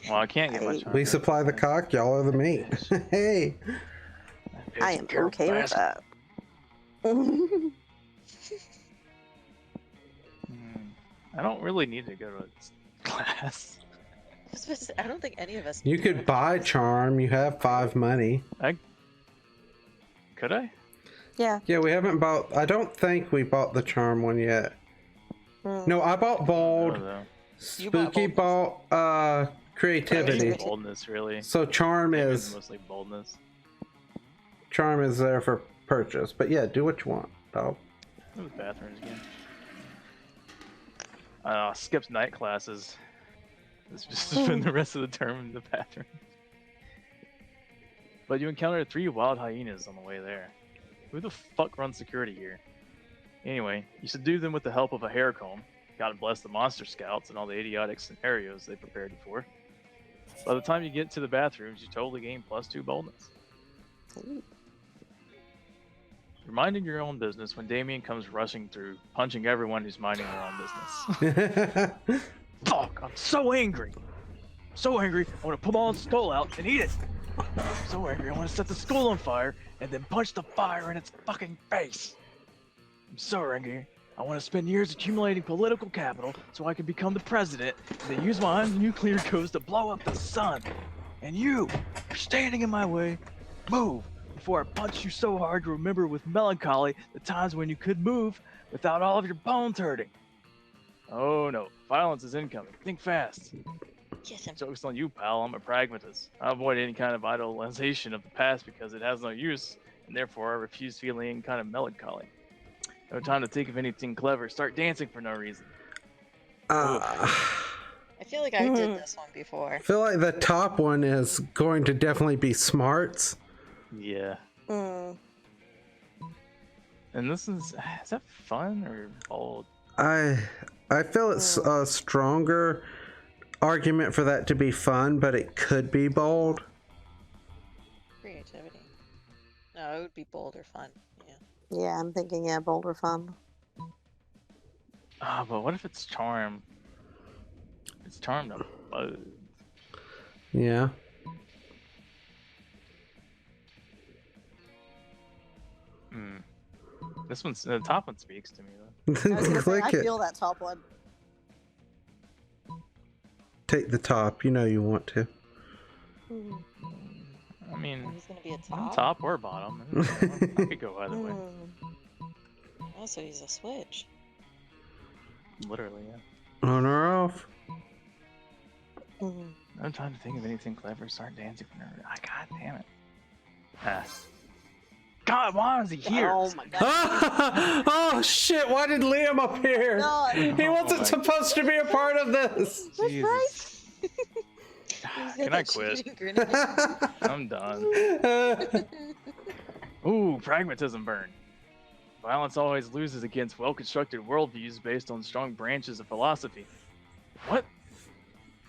Well, I can't get my I- charm. We yet supply the because cock, y'all are the meat. Hey. that I bitch am Carol okay with Baskin. that. I don't really need to go to class. I don't think any of us. You do could have buy choice. charm. You have 5 money. Could I? Yeah. Yeah, we haven't bought. I don't think we bought the charm one yet. No, I bought No, bold. though. You bought Spooky bought creativity. Maybe boldness, really. So charm Damon's is mostly boldness. there for purchase. But yeah, do what you want, dog. What are the bathrooms again? Skips night classes. It's just spend the rest of the term in the bathroom. But you encounter 3 wild hyenas on the way there. Who the fuck runs security here? Anyway, you subdue them with the help of a hair comb. God bless the monster scouts and all the idiotic scenarios they prepared you for. By the time you get to the bathrooms, you totally gain +2 boldness. You're minding your own business when Damien comes rushing through, punching everyone who's minding their own business. Fuck, I'm so angry. So angry, I want to pull my own skull out and eat it. I'm so angry, I want to set the skull on fire and then punch the fire in its fucking face. I'm so angry, I want to spend years accumulating political capital so I can become the president and then use my nuclear codes to blow up the sun. And you're standing in my way. Move before I punch you so hard you remember with melancholy the times when you could move without all of your bones hurting. Oh no, violence is incoming. Think fast. Yes, I'm Joke's on you, pal. I'm a pragmatist. I avoid any kind of idolization of the past because it has no use, and therefore I refuse feeling any kind of melancholy. No time to think of anything clever. Start dancing for no reason. I feel like I did this one before. I feel like the top one is going to definitely be smarts. Yeah. Mm. And this is that fun or bold? I feel it's a stronger argument for that to be fun, but it could be bold. Creativity. No, it would be bold or fun. Yeah. Yeah, I'm thinking, yeah, bold or fun. Ah, but what if it's charm? It's charm to buzz. Yeah. This one's the top one speaks to me though. I was gonna say, Click I it. feel that top one. Take the top. You know you want to. Mm. I mean, He's gonna be a I'm top. top or bottom. I could go either way. Oh, so he's a switch. Literally, yeah. On or off. Mm. I'm trying to think of anything clever. Start dancing for no reason. God damn it. Ah. God, why is he here? Oh my god. Oh shit! Why did Liam appear? God. He wasn't my- supposed to be a part of this. Jesus. He's got Can I that quit? cheating grin on his- I'm done. Ooh, pragmatism burn. Violence always loses against well-constructed worldviews based on strong branches of philosophy. What?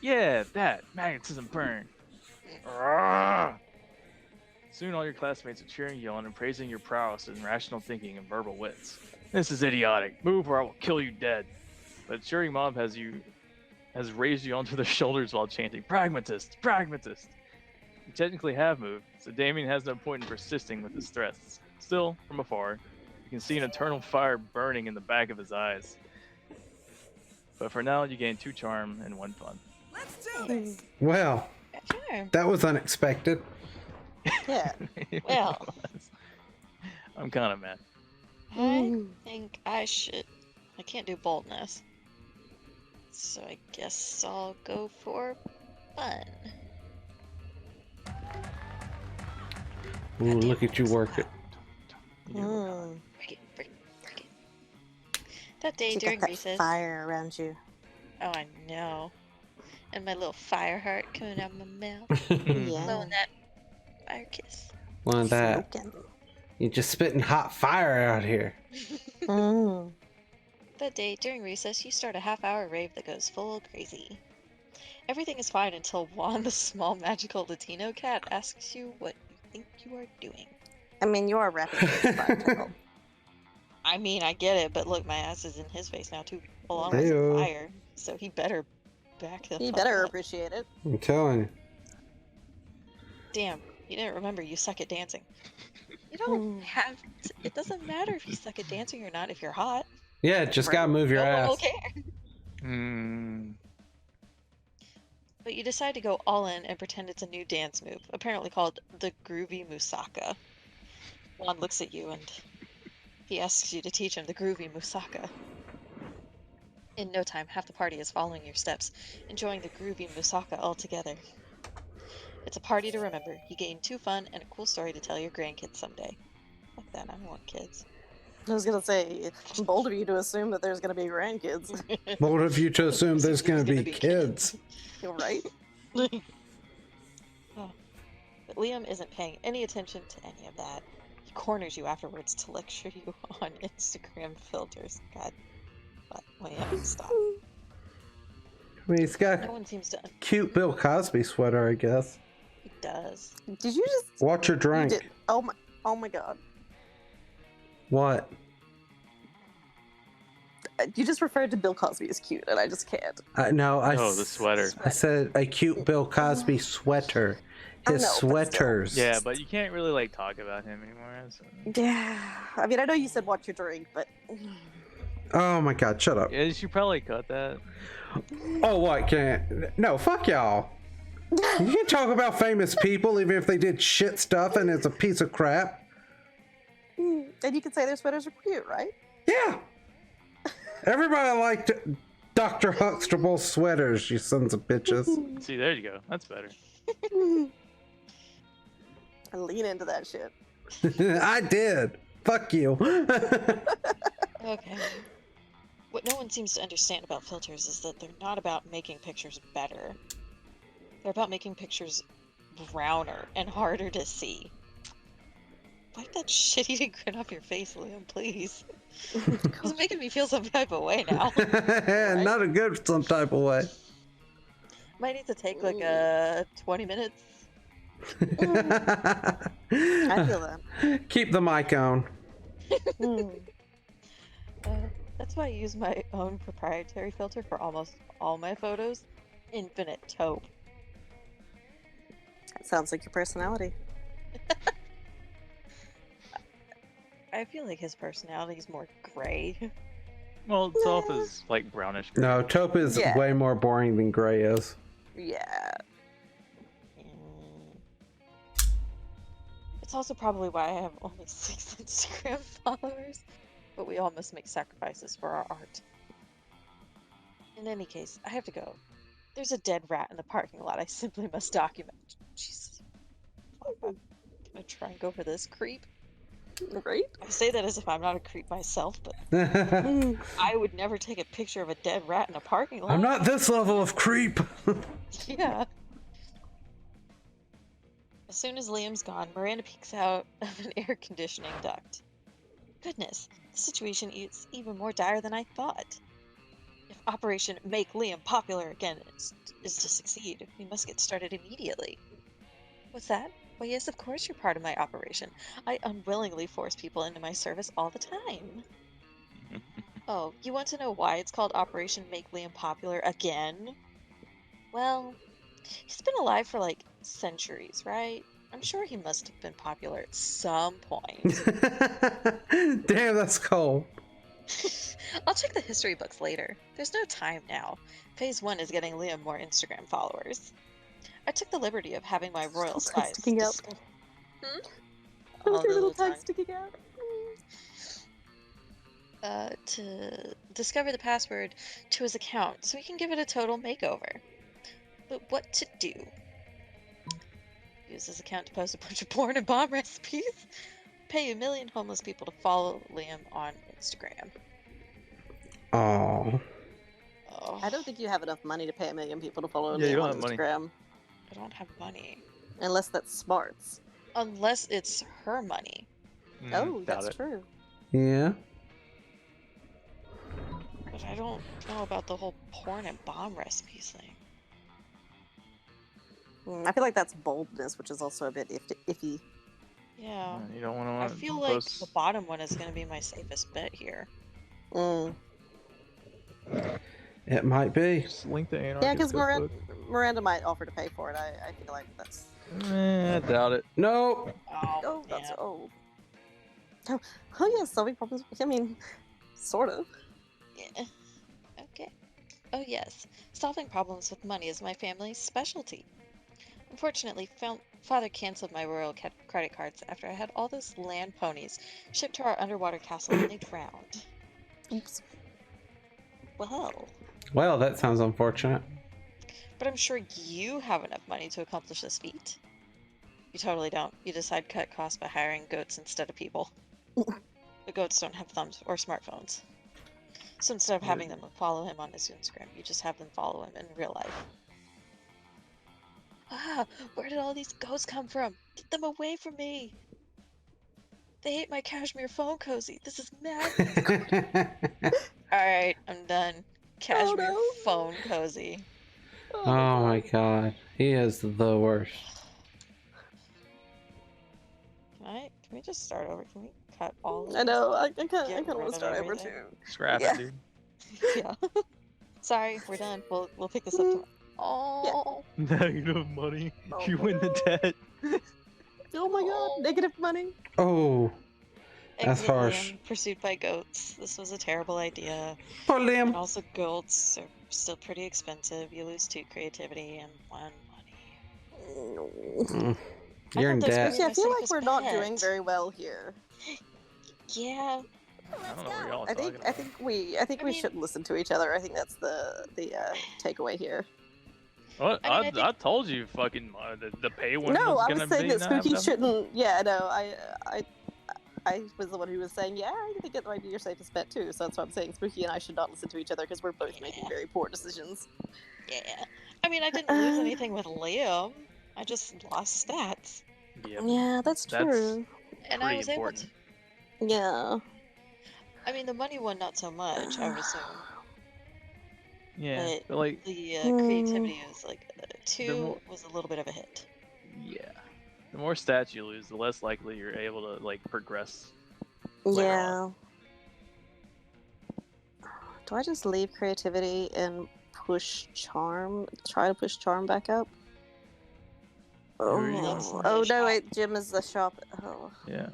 Yeah, that. Magnetism burn. Arrgh. Soon all your classmates are cheering, yelling, and praising your prowess in rational thinking and verbal wits. This is idiotic. Move or I will kill you dead. But a cheering mob has raised you onto their shoulders while chanting, Pragmatist! Pragmatist! You technically have moved, so Damien has no point in persisting with his threats. Still, from afar, you can see an eternal fire burning in the back of his eyes. But for now, you gain 2 charm and 1 fun. Let's do this. Well, Sure. that was unexpected. Yeah. Well. I'm kind of mad. I think I should. I can't do boldness. So I guess I'll go for fun. Ooh, look at you work it. Mm. Break it, break it, break it. That day You during got that recess. fire around you. Oh, I know. And my little fire heart coming out of my mouth. Yeah. Blowing that fire kiss. One of that. Smoking. You're just spitting hot fire out here. Mm. That day during recess, you start a half-hour rave that goes full crazy. Everything is fine until Juan, the small magical Latino cat, asks you what you think you are doing. I mean, you are rapping. It's fine to help. I mean, I get it, but look, my ass is in his face now too, along with the Heyo. fire. So he better back the You fuck better up. appreciate it. I'm telling you. Damn, you didn't remember you suck at dancing. You don't have to, it doesn't matter if you suck at dancing or not if you're hot. Yeah, just Right. gotta move your No one will ass. care. Hmm. But you decide to go all in and pretend it's a new dance move, apparently called the Groovy Musaka. Juan looks at you and he asks you to teach him the Groovy Musaka. In no time, half the party is following your steps, enjoying the Groovy Musaka all together. It's a party to remember. You gain 2 fun and a cool story to tell your grandkids someday. Fuck that, I don't want kids. I was gonna say, it's bold of you to assume that there's gonna be grandkids. Bold of you to assume there's Assume gonna be kids. You're right. Oh. But Liam isn't paying any attention to any of that. He corners you afterwards to lecture you on Instagram filters. God. What? Liam, stop. I mean, he's got No one seems to. cute Bill Cosby sweater, I guess. He does. Did you just? Watch your You drink. did, oh my god! What? You just referred to Bill Cosby as cute, and I just can't. No, Oh, the sweater. I said a cute Bill Cosby sweater. I His know, but still. sweaters. Yeah, but you can't really like talk about him anymore. So. Yeah, I mean, I know you said watch your drink, but Oh my god, shut up. Yeah, you should probably cut that. Oh, what? Can't? No, fuck y'all. You can talk about famous people even if they did shit stuff and it's a piece of crap. and you can say their sweaters are cute, right? Yeah. Everybody liked Dr. Huxtable's sweaters, you sons of bitches. See, there you go. That's better. I lean into that shit. I did. Fuck you. Okay. What no one seems to understand about filters is that they're not about making pictures better. They're about making pictures browner and harder to see. Wipe that shit-eating grin off your face, Liam, please. It's making me feel some type of way now. Not a good some type of way. Might need to take like 20 minutes. I feel that. Keep the mic on. That's why I use my own proprietary filter for almost all my photos. Infinite taupe. That sounds like your personality. I feel like his personality is more gray. Well, Toph is like brownish. gray. No, taupe is Yeah. way more boring than gray is. Yeah. It's also probably why I have only 6 Instagram followers, but we all must make sacrifices for our art. In any case, I have to go. There's a dead rat in the parking lot I simply must document. Jesus. I'm gonna try and go for this creep. Right? I say that as if I'm not a creep myself, but I would never take a picture of a dead rat in a parking lot. I'm not this level of creep. Yeah. As soon as Liam's gone, Miranda peeks out of an air conditioning duct. Goodness, the situation is even more dire than I thought. If Operation Make Liam Popular Again is to succeed, we must get started immediately. What's that? Why, yes, of course you're part of my operation. I unwillingly force people into my service all the time. Oh, you want to know why it's called Operation Make Liam Popular Again? Well, he's been alive for like centuries, right? I'm sure he must have been popular at some point. Damn, that's cold. I'll check the history books later. There's no time now. Phase 1 is getting Liam more Instagram followers. I took the liberty of having my royal Little tongue spies sticking out. Oh, Look at the your little tongue. tongue sticking out. To discover the password to his account so we can give it a total makeover. But what to do? Use his account to post a bunch of porn and bomb recipes? Pay 1 million homeless people to follow Liam on Instagram. Oh. Oh, I don't think you have enough money to pay 1 million people to follow Yeah, you Liam don't on have money. Instagram. I don't have money. Unless that's smarts. Unless it's her money. Oh, doubt that's it. true. Yeah. But I don't know about the whole porn and bomb recipes thing. I feel like that's boldness, which is also a bit iffy. Yeah. You don't want to. I feel like the bottom one is going to be my safest bet here. It might be. Just link the Yeah, anarchist because cookbook. Miranda might offer to pay for it. I feel like that's. I doubt it. Nope. Oh, yeah. that's oh. Oh yeah, solving problems. I mean, sort of. Yeah. Okay. Oh yes, solving problems with money is my family's specialty. Unfortunately, Father canceled my royal credit cards after I had all those land ponies shipped to our underwater castle and they drowned. Oops. Well, That sounds unfortunate. but I'm sure you have enough money to accomplish this feat. You totally don't. You decide to cut costs by hiring goats instead of people. The goats don't have thumbs or smartphones. So instead of having them follow him on his Instagram, you just have them follow him in real life. Ah, where did all these ghosts come from? Get them away from me! They hate my cashmere phone cozy. This is madness. Alright, I'm done. Cashmere no. phone cozy. Oh my god. He is the worst. Can we just start over? Can we cut all of I know. I kind Get of want rid to of start over everything. too. Scrap Yeah. it, dude. Yeah. Sorry, we're done. We'll pick this up tomorrow. Oh. Negative money. Oh You my win the debt. Oh my god, negative money. Oh, that's Exit harsh. Liam, pursued by goats. This was a terrible idea. Poor And Liam. also, goats are still pretty expensive. You lose 2 creativity and 1 money. You're in thought this debt. was See, I my feel like safest we're not doing bet. very well here. Yeah. I don't know what y'all are I talking think about. we mean- should listen to each other. I think that's the takeaway here. What? I mean, I I told you, fucking the pay one No, was I gonna was saying be that not have Spooky enough money. shouldn't. Yeah, no, I was the one who was saying, yeah, I think it might be your safest bet too. So that's why I'm saying Spooky and I should not listen to each other because we're both making very poor decisions. Yeah. I mean, I didn't lose anything with Liam. I just lost stats. Yeah, but Yeah, that's true. And I pretty was important. able to. Yeah. I mean, the money one, not so much, I would assume. Yeah, But but like, the creativity was like 2 more- was a little bit of a hit. yeah, the more stats you lose, the less likely you're able to like progress. Later Yeah. Do I just leave creativity and push charm? Try to push charm back up? Who are you That's going the for? Oh no! shop. Wait, Jim is the shop. Oh. Yeah.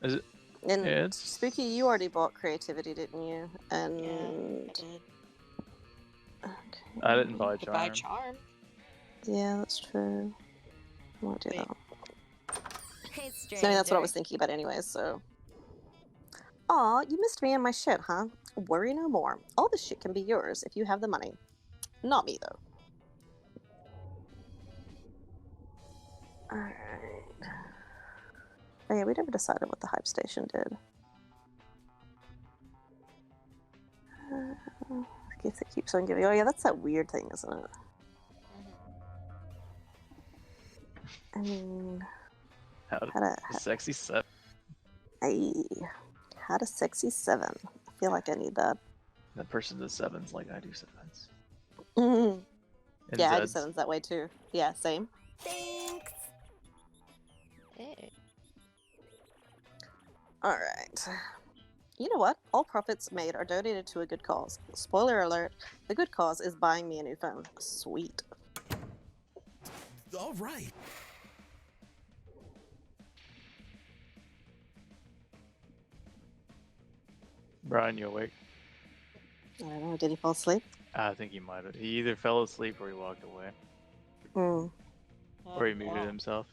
Is it? And Yeah, it's Spooky, you already bought creativity, didn't you? Yeah, I And did. okay. I didn't buy Goodbye, charm. charm. Yeah, that's true. I won't do Wait. that. Hey, I mean, that's what I was stranger. thinking about anyways, so. Aw, you missed me and my shit, huh? Worry no more. All the shit can be yours if you have the money. Not me, though. Alright. Oh yeah, we never decided what the hype station did. I guess it keeps on giving. Oh yeah, that's that weird thing, isn't it? I mean, How to, how to sexy set. how to sexy 7. I feel like I need that. That person does 7s like I do 7s. Mhm. And Yeah, I do Zeds. 7s that way too. Yeah, same. Thanks. Hey. All right. You know what? All profits made are donated to a good cause. Spoiler alert: the good cause is buying me a new phone. Sweet. All right. Brian, you awake? I don't know. Did he fall asleep? I think he might have. He either fell asleep or he walked away. Hmm. Or he muted himself.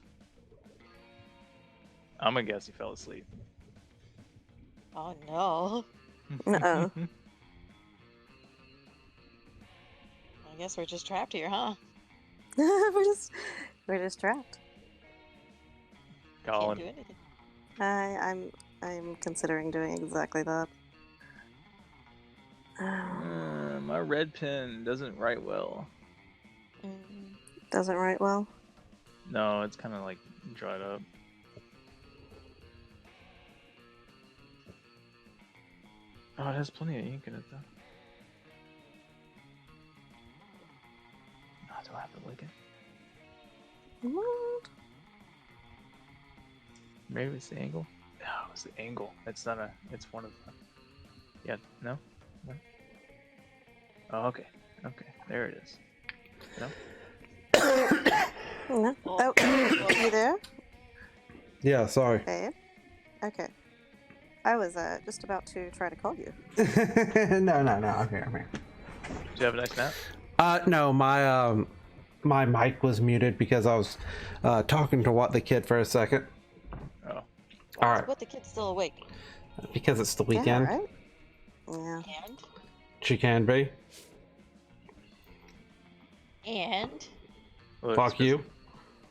I'm gonna guess he fell asleep. Oh no. Uh-oh. I guess we're just trapped here, huh? we're just trapped. Can't Colin. do anything. I'm considering doing exactly that. My red pen doesn't write well. Doesn't write well. No, it's kind of like dried up. Oh, it has plenty of ink in it though. Oh, do I have to lick it? What? Maybe it's the angle. No, it's the angle. It's not a. It's one of the. Yeah. No. No. Oh, okay. Okay. There it is. No. No. Oh, you there? Yeah, sorry. Babe? Okay. I was just about to try to call you. No, I'm here. Did you have a nice nap? No, my mic was muted because I was talking to What the Kid for a second. Oh. All right, But the kid's still awake. because it's the weekend. Yeah, right? Yeah. And? She can be. And? Well, Fuck it's you.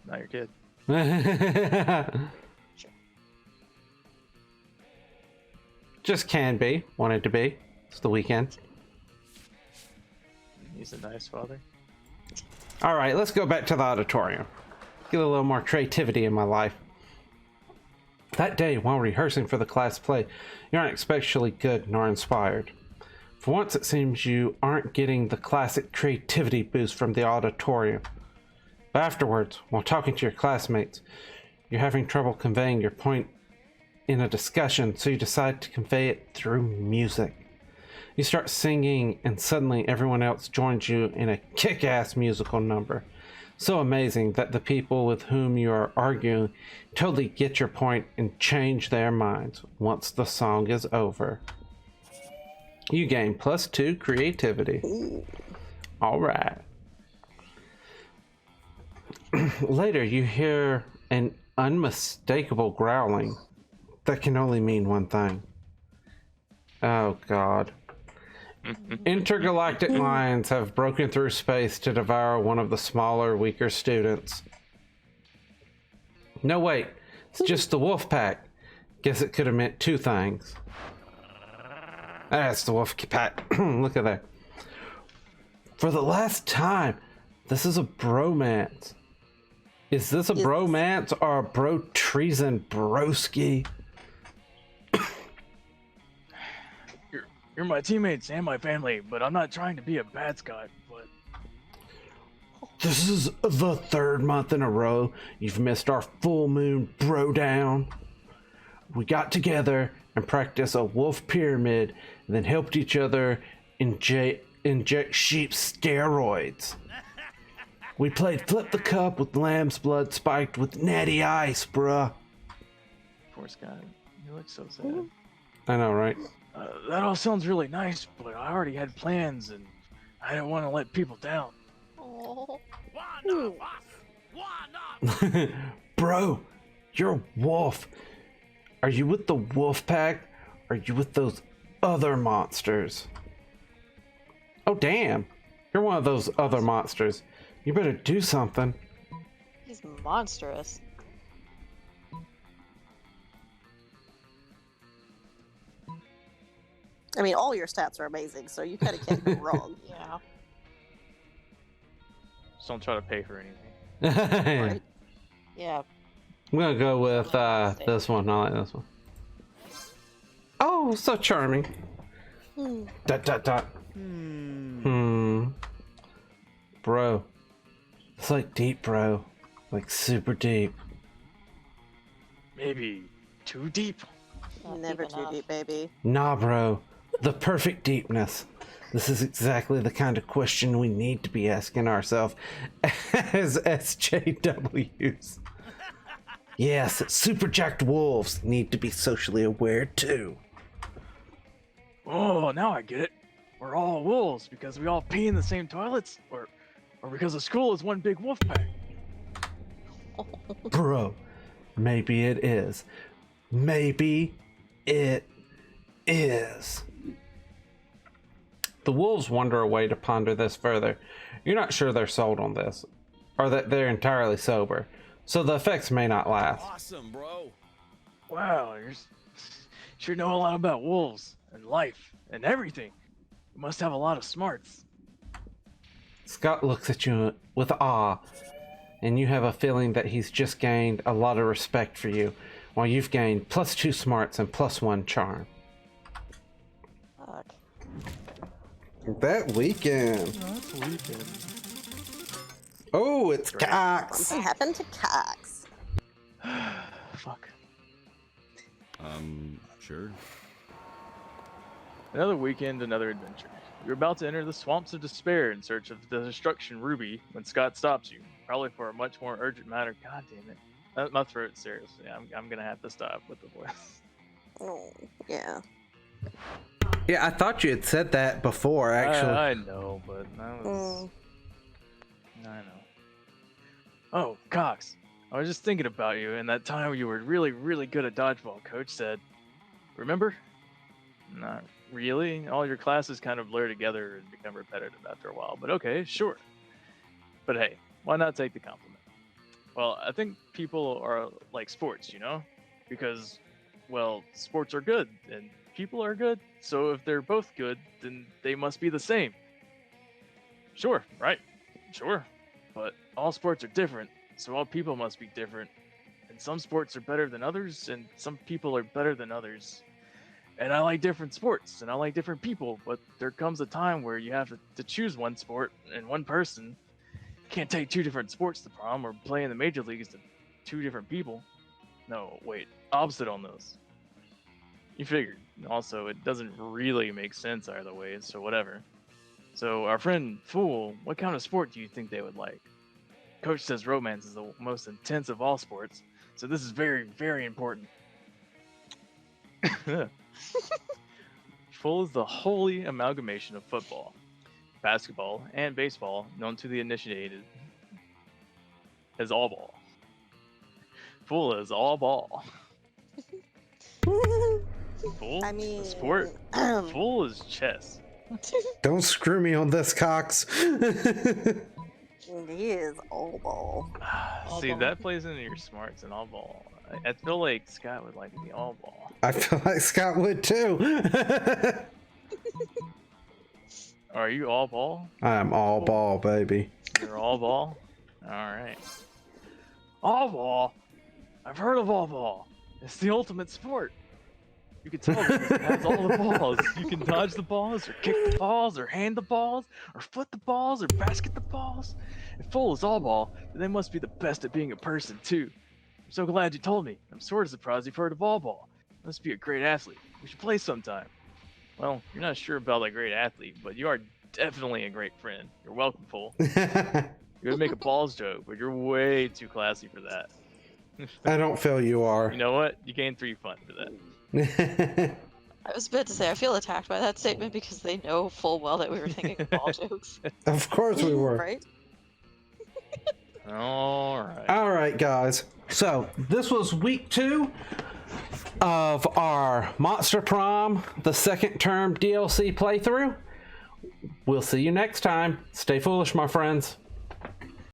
Not your kid. Just can be. Wanted to be. It's the weekend. He's a nice father. All right, let's go back to the auditorium. Get a little more creativity in my life. That day, while rehearsing for the class play, you aren't especially good nor inspired. For once, it seems you aren't getting the classic creativity boost from the auditorium. But afterwards, while talking to your classmates, you're having trouble conveying your point in a discussion, so you decide to convey it through music. You start singing, and suddenly everyone else joins you in a kick-ass musical number. So amazing that the people with whom you are arguing totally get your point and change their minds once the song is over. You gain +2 creativity. All right. Later, you hear an unmistakable growling that can only mean one thing. Oh, God. Intergalactic lions have broken through space to devour one of the smaller, weaker students. No, wait. It's just the wolf pack. Guess it could have meant two things. That's the wolf pack. Look at that. For the last time, this is a bromance. Is this a bromance or a bro treason broski? You're my teammates and my family, but I'm not trying to be a bad Scott, but This is the third month in a row you've missed our full moon bro down. We got together and practiced a wolf pyramid and then helped each other inject sheep steroids. We played flip the cup with lamb's blood spiked with natty ice, bruh. poor Scott, you look so sad. I know, right? That all sounds really nice, but I already had plans and I didn't want to let people down. Oh. Bro, you're a wolf. Are you with the wolf pack? Or are you with those other monsters? Oh, damn. You're one of those other monsters. You better do something. He's monstrous. I mean, all your stats are amazing, so you kind of can't go wrong. Yeah. Just don't try to pay for anything. Right? Yeah. I'm gonna go with this one. I like this one. Oh, so charming. Dot dot dot. Bro. It's like deep, bro. Like super deep. Maybe too deep. Not Never deep too enough. deep, baby. Nah, bro. The perfect deepness. This is exactly the kind of question we need to be asking ourselves as SJWs. Yes, super jacked wolves need to be socially aware too. Oh, now I get it. We're all wolves because we all pee in the same toilets, or because the school is one big wolf pack. Bro, maybe it is. Maybe it is. The wolves wander away to ponder this further. You're not sure they're sold on this, or that they're entirely sober, so the effects may not last. Awesome, bro. Wow, sure know a lot about wolves and life and everything. You must have a lot of smarts. Scott looks at you with awe, and you have a feeling that he's just gained a lot of respect for you, while you've gained +2 smarts and +1 charm. Fuck. That weekend. That's weekend. Oh, it's Great. Cox. Something happened to Cox. Fuck. Sure. Another weekend, another adventure. You're about to enter the swamps of despair in search of the destruction Ruby when Scott stops you, probably for a much more urgent matter. God damn it. My throat, seriously. I'm gonna have to stop with the voice. Oh, yeah. Yeah, I thought you had said that before, actually. I know, but that was... I know. Oh, Cox. I was just thinking about you and that time you were really, really good at dodgeball, Coach said. Remember? Not really. All your classes kind of blur together and become repetitive after a while, but okay, sure. But hey, why not take the compliment? Well, I think people are like sports, you know? Because, well, sports are good and people are good, so if they're both good, then they must be the same. Sure, right? Sure. But all sports are different, so all people must be different. And some sports are better than others, and some people are better than others. And I like different sports, and I like different people, but there comes a time where you have to choose one sport and one person. You can't take two different sports to prom or play in the major leagues to two different people. No, wait, opposite on those. You figured. Also, it doesn't really make sense either way, so whatever. So, our friend Fool, what kind of sport do you think they would like? Coach says romance is the most intense of all sports, so this is very, very important. Fool is the holy amalgamation of football, basketball, and baseball, known to the initiated as all ball. Fool is all ball. Fool? I mean, a sport? Fool is chess. Don't screw me on this, Cox. He is all ball. See, that plays into your smarts and all ball. I feel like Scott would like to be all ball. I feel like Scott would too. Are you all ball? I'm all ball, baby. You're all ball? Alright. All ball? I've heard of all ball. It's the ultimate sport. You can tell because it has all the balls. You can dodge the balls, or kick the balls, or hand the balls, or foot the balls, or basket the balls. If Fool is all ball, then they must be the best at being a person, too. I'm so glad you told me. I'm sort of surprised you've heard of all ball. You must be a great athlete. We should play sometime. Well, you're not sure about a great athlete, but you are definitely a great friend. You're welcome, Fool. You're gonna make a balls joke, but you're way too classy for that. I don't feel you are. You know what? You gained 3 fun for that. I was about to say, I feel attacked by that statement because they know full well that we were thinking of ball jokes. Of course we were. Right? Alright. All right, guys. So this was week 2 of our Monster Prom, the second term DLC playthrough. We'll see you next time. Stay foolish, my friends.